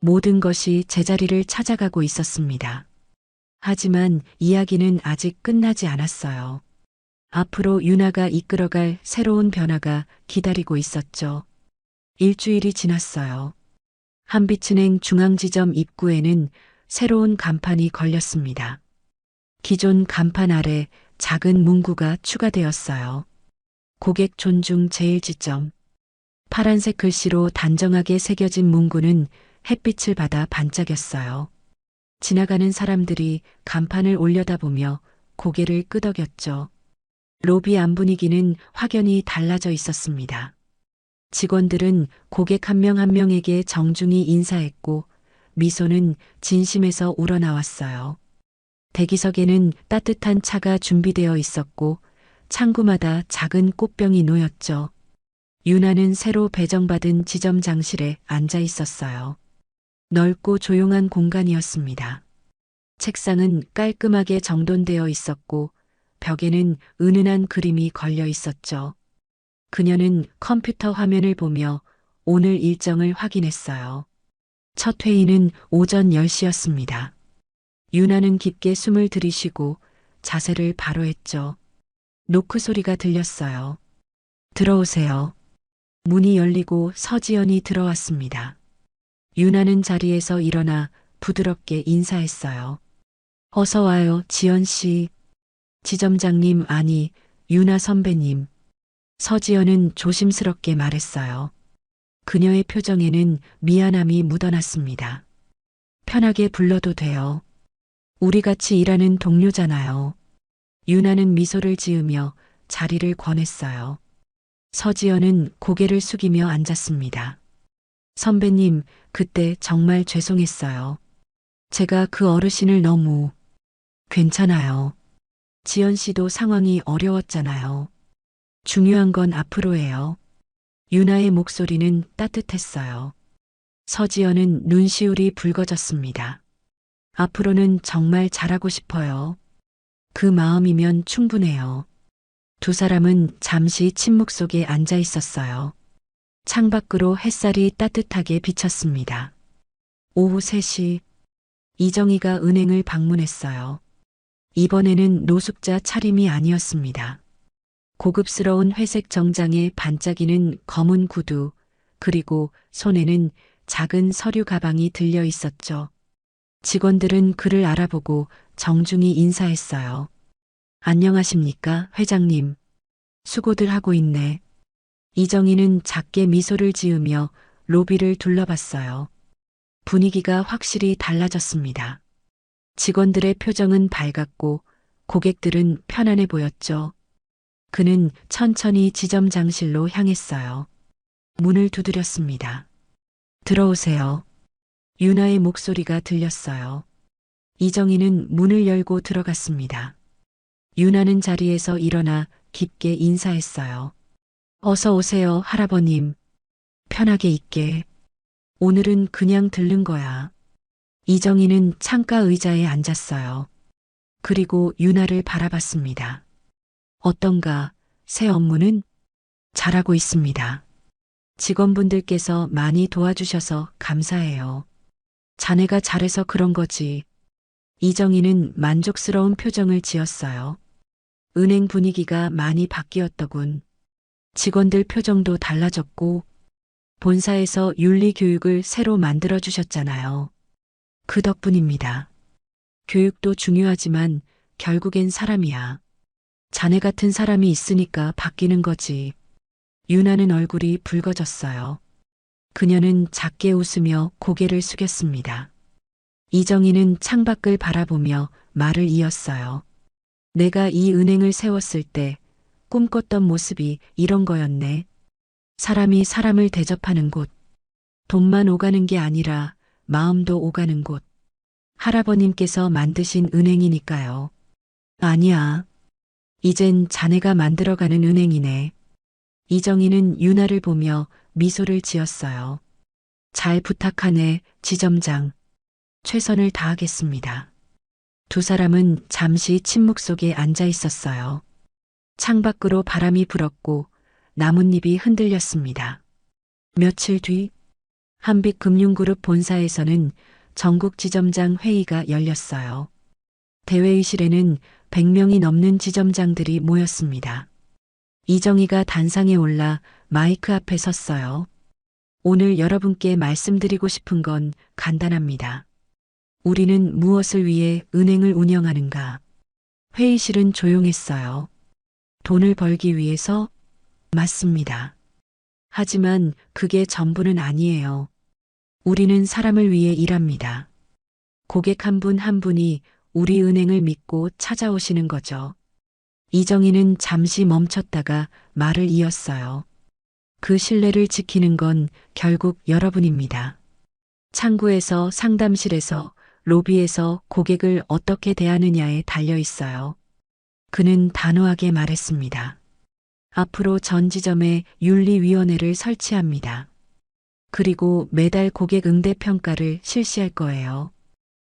모든 것이 제자리를 찾아가고 있었습니다. 하지만 이야기는 아직 끝나지 않았어요. 앞으로 유나가 이끌어갈 새로운 변화가 기다리고 있었죠. 일주일이 지났어요. 한빛은행 중앙지점 입구에는 새로운 간판이 걸렸습니다. 기존 간판 아래 작은 문구가 추가되었어요. 고객 존중 제1지점. 파란색 글씨로 단정하게 새겨진 문구는 햇빛을 받아 반짝였어요. 지나가는 사람들이 간판을 올려다보며 고개를 끄덕였죠. 로비 안 분위기는 확연히 달라져 있었습니다. 직원들은 고객 한 명 한 명에게 정중히 인사했고 미소는 진심에서 우러나왔어요. 대기석에는 따뜻한 차가 준비되어 있었고 창구마다 작은 꽃병이 놓였죠. 유나는 새로 배정받은 지점장실에 앉아 있었어요. 넓고 조용한 공간이었습니다. 책상은 깔끔하게 정돈되어 있었고 벽에는 은은한 그림이 걸려 있었죠. 그녀는 컴퓨터 화면을 보며 오늘 일정을 확인했어요. 첫 회의는 오전 10시였습니다. 유나는 깊게 숨을 들이쉬고 자세를 바로 했죠. 노크 소리가 들렸어요. 들어오세요. 문이 열리고 서지연이 들어왔습니다. 유나는 자리에서 일어나 부드럽게 인사했어요. 어서 와요, 지연 씨. 지점장님, 아니, 유나 선배님. 서지연은 조심스럽게 말했어요. 그녀의 표정에는 미안함이 묻어났습니다. 편하게 불러도 돼요. 우리 같이 일하는 동료잖아요. 유나는 미소를 지으며 자리를 권했어요. 서지연은 고개를 숙이며 앉았습니다. 선배님, 그때 정말 죄송했어요. 제가 그 어르신을 너무... 괜찮아요. 지연 씨도 상황이 어려웠잖아요. 중요한 건 앞으로예요. 유나의 목소리는 따뜻했어요. 서지연은 눈시울이 붉어졌습니다. 앞으로는 정말 잘하고 싶어요. 그 마음이면 충분해요. 두 사람은 잠시 침묵 속에 앉아 있었어요. 창밖으로 햇살이 따뜻하게 비쳤습니다. 오후 3시, 이정희가 은행을 방문했어요. 이번에는 노숙자 차림이 아니었습니다. 고급스러운 회색 정장에 반짝이는 검은 구두, 그리고 손에는 작은 서류 가방이 들려 있었죠. 직원들은 그를 알아보고 정중히 인사했어요. 안녕하십니까, 회장님. 수고들 하고 있네. 이정희는 작게 미소를 지으며 로비를 둘러봤어요. 분위기가 확실히 달라졌습니다. 직원들의 표정은 밝았고 고객들은 편안해 보였죠. 그는 천천히 지점장실로 향했어요. 문을 두드렸습니다. 들어오세요. 유나의 목소리가 들렸어요. 이정희는 문을 열고 들어갔습니다. 유나는 자리에서 일어나 깊게 인사했어요. 어서 오세요, 할아버님. 편하게 있게. 오늘은 그냥 들른 거야. 이정희는 창가 의자에 앉았어요. 그리고 유나를 바라봤습니다. 어떤가, 새 업무는? 잘하고 있습니다. 직원분들께서 많이 도와주셔서 감사해요. 자네가 잘해서 그런 거지. 이정희는 만족스러운 표정을 지었어요. 은행 분위기가 많이 바뀌었더군. 직원들 표정도 달라졌고, 본사에서 윤리 교육을 새로 만들어 주셨잖아요. 그 덕분입니다. 교육도 중요하지만 결국엔 사람이야. 자네 같은 사람이 있으니까 바뀌는 거지. 유나는 얼굴이 붉어졌어요. 그녀는 작게 웃으며 고개를 숙였습니다. 이정희는 창밖을 바라보며 말을 이었어요. 내가 이 은행을 세웠을 때 꿈꿨던 모습이 이런 거였네. 사람이 사람을 대접하는 곳. 돈만 오가는 게 아니라 마음도 오가는 곳. 할아버님께서 만드신 은행이니까요. 아니야. 이젠 자네가 만들어가는 은행이네. 이정희는 유나를 보며 미소를 지었어요. 잘 부탁하네, 지점장. 최선을 다하겠습니다. 두 사람은 잠시 침묵 속에 앉아 있었어요. 창밖으로 바람이 불었고 나뭇잎이 흔들렸습니다. 며칠 뒤 한빛금융그룹 본사에서는 전국 지점장 회의가 열렸어요. 대회의실에는 100명이 넘는 지점장들이 모였습니다. 이정희가 단상에 올라 마이크 앞에 섰어요. 오늘 여러분께 말씀드리고 싶은 건 간단합니다. 우리는 무엇을 위해 은행을 운영하는가? 회의실은 조용했어요. 돈을 벌기 위해서? 맞습니다. 하지만 그게 전부는 아니에요. 우리는 사람을 위해 일합니다. 고객 한 분 한 분이 우리 은행을 믿고 찾아오시는 거죠. 이정희는 잠시 멈췄다가 말을 이었어요. 그 신뢰를 지키는 건 결국 여러분입니다. 창구에서 상담실에서 로비에서 고객을 어떻게 대하느냐에 달려 있어요. 그는 단호하게 말했습니다. 앞으로 전 지점에 윤리위원회를 설치합니다. 그리고 매달 고객 응대 평가를 실시할 거예요.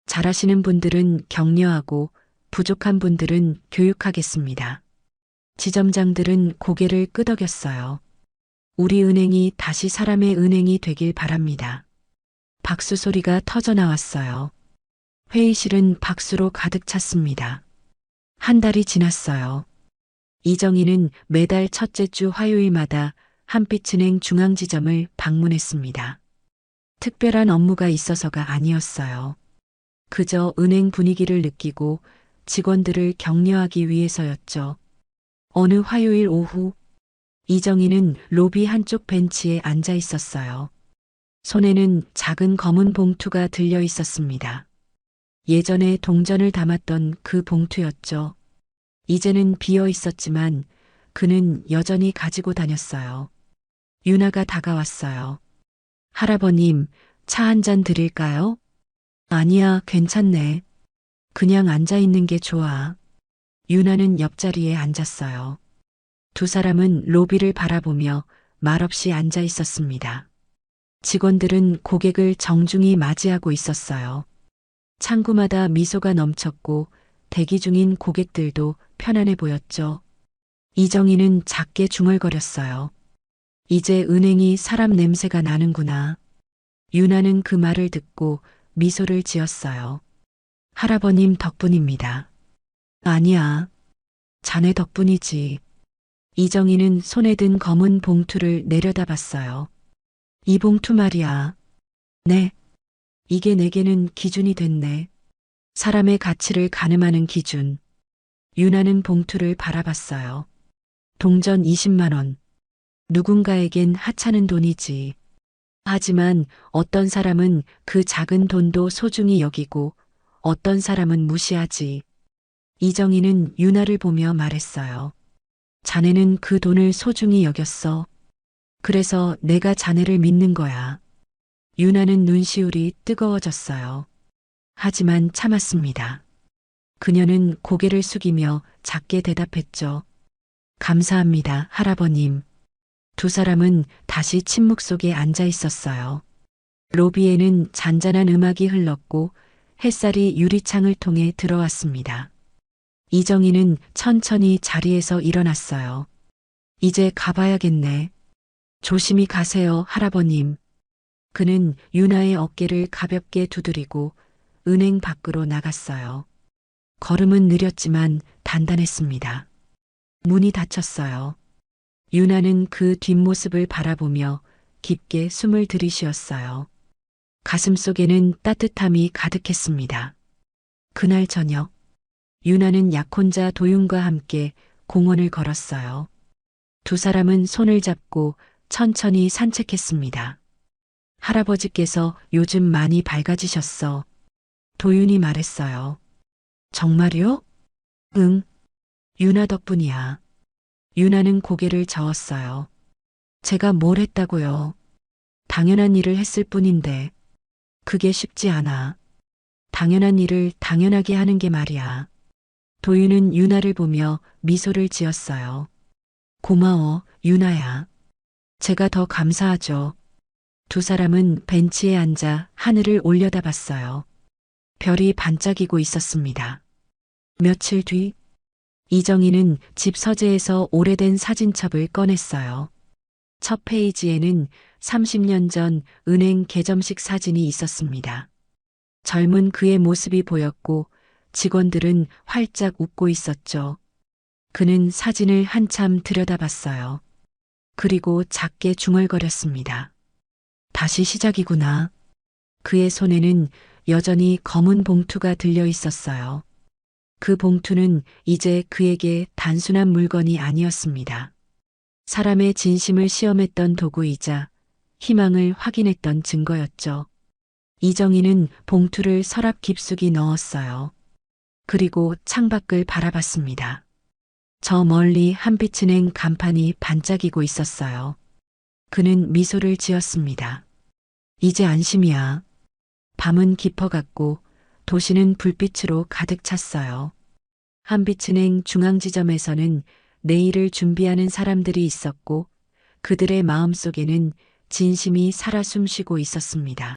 잘하시는 분들은 격려하고 부족한 분들은 교육하겠습니다. 지점장들은 고개를 끄덕였어요. 우리 은행이 다시 사람의 은행이 되길 바랍니다. 박수 소리가 터져 나왔어요. 회의실은 박수로 가득 찼습니다. 한 달이 지났어요. 이정희는 매달 첫째 주 화요일마다 한빛은행 중앙지점을 방문했습니다. 특별한 업무가 있어서가 아니었어요. 그저 은행 분위기를 느끼고 직원들을 격려하기 위해서였죠. 어느 화요일 오후, 이정희는 로비 한쪽 벤치에 앉아 있었어요. 손에는 작은 검은 봉투가 들려 있었습니다. 예전에 동전을 담았던 그 봉투였죠. 이제는 비어 있었지만 그는 여전히 가지고 다녔어요. 유나가 다가왔어요. 할아버님, 차 한 잔 드릴까요? 아니야, 괜찮네. 그냥 앉아 있는 게 좋아. 유나는 옆자리에 앉았어요. 두 사람은 로비를 바라보며 말없이 앉아 있었습니다. 직원들은 고객을 정중히 맞이하고 있었어요. 창구마다 미소가 넘쳤고 대기 중인 고객들도 편안해 보였죠. 이정희는 작게 중얼거렸어요. 이제 은행이 사람 냄새가 나는구나. 유나는 그 말을 듣고 미소를 지었어요. 할아버님 덕분입니다. 아니야. 자네 덕분이지. 이정희는 손에 든 검은 봉투를 내려다봤어요. 이 봉투 말이야. 네. 이게 내게는 기준이 됐네. 사람의 가치를 가늠하는 기준. 유나는 봉투를 바라봤어요. 동전 20만 원. 누군가에겐 하찮은 돈이지. 하지만 어떤 사람은 그 작은 돈도 소중히 여기고 어떤 사람은 무시하지. 이정희는 유나를 보며 말했어요. 자네는 그 돈을 소중히 여겼어. 그래서 내가 자네를 믿는 거야. 유나는 눈시울이 뜨거워졌어요. 하지만 참았습니다. 그녀는 고개를 숙이며 작게 대답했죠. 감사합니다, 할아버님. 두 사람은 다시 침묵 속에 앉아 있었어요. 로비에는 잔잔한 음악이 흘렀고 햇살이 유리창을 통해 들어왔습니다. 이정희는 천천히 자리에서 일어났어요. 이제 가봐야겠네. 조심히 가세요, 할아버님. 그는 유나의 어깨를 가볍게 두드리고 은행 밖으로 나갔어요. 걸음은 느렸지만 단단했습니다. 문이 닫혔어요. 유나는 그 뒷모습을 바라보며 깊게 숨을 들이쉬었어요. 가슴속에는 따뜻함이 가득했습니다. 그날 저녁, 유나는 약혼자 도윤과 함께 공원을 걸었어요. 두 사람은 손을 잡고 천천히 산책했습니다. 할아버지께서 요즘 많이 밝아지셨어. 도윤이 말했어요. 정말요? 응. 유나 덕분이야. 유나는 고개를 저었어요. 제가 뭘 했다고요? 당연한 일을 했을 뿐인데 그게 쉽지 않아. 당연한 일을 당연하게 하는 게 말이야. 도윤은 유나를 보며 미소를 지었어요. 고마워, 유나야. 제가 더 감사하죠. 두 사람은 벤치에 앉아 하늘을 올려다봤어요. 별이 반짝이고 있었습니다. 며칠 뒤, 이정희는 집 서재에서 오래된 사진첩을 꺼냈어요. 첫 페이지에는 30년 전 은행 개점식 사진이 있었습니다. 젊은 그의 모습이 보였고 직원들은 활짝 웃고 있었죠. 그는 사진을 한참 들여다봤어요. 그리고 작게 중얼거렸습니다. 다시 시작이구나. 그의 손에는 여전히 검은 봉투가 들려 있었어요. 그 봉투는 이제 그에게 단순한 물건이 아니었습니다. 사람의 진심을 시험했던 도구이자 희망을 확인했던 증거였죠. 이정희는 봉투를 서랍 깊숙이 넣었어요. 그리고 창밖을 바라봤습니다. 저 멀리 한빛은행 간판이 반짝이고 있었어요. 그는 미소를 지었습니다. 이제 안심이야. 밤은 깊어갔고 도시는 불빛으로 가득 찼어요. 한빛은행 중앙지점에서는 내일을 준비하는 사람들이 있었고 그들의 마음속에는 진심이 살아 숨쉬고 있었습니다.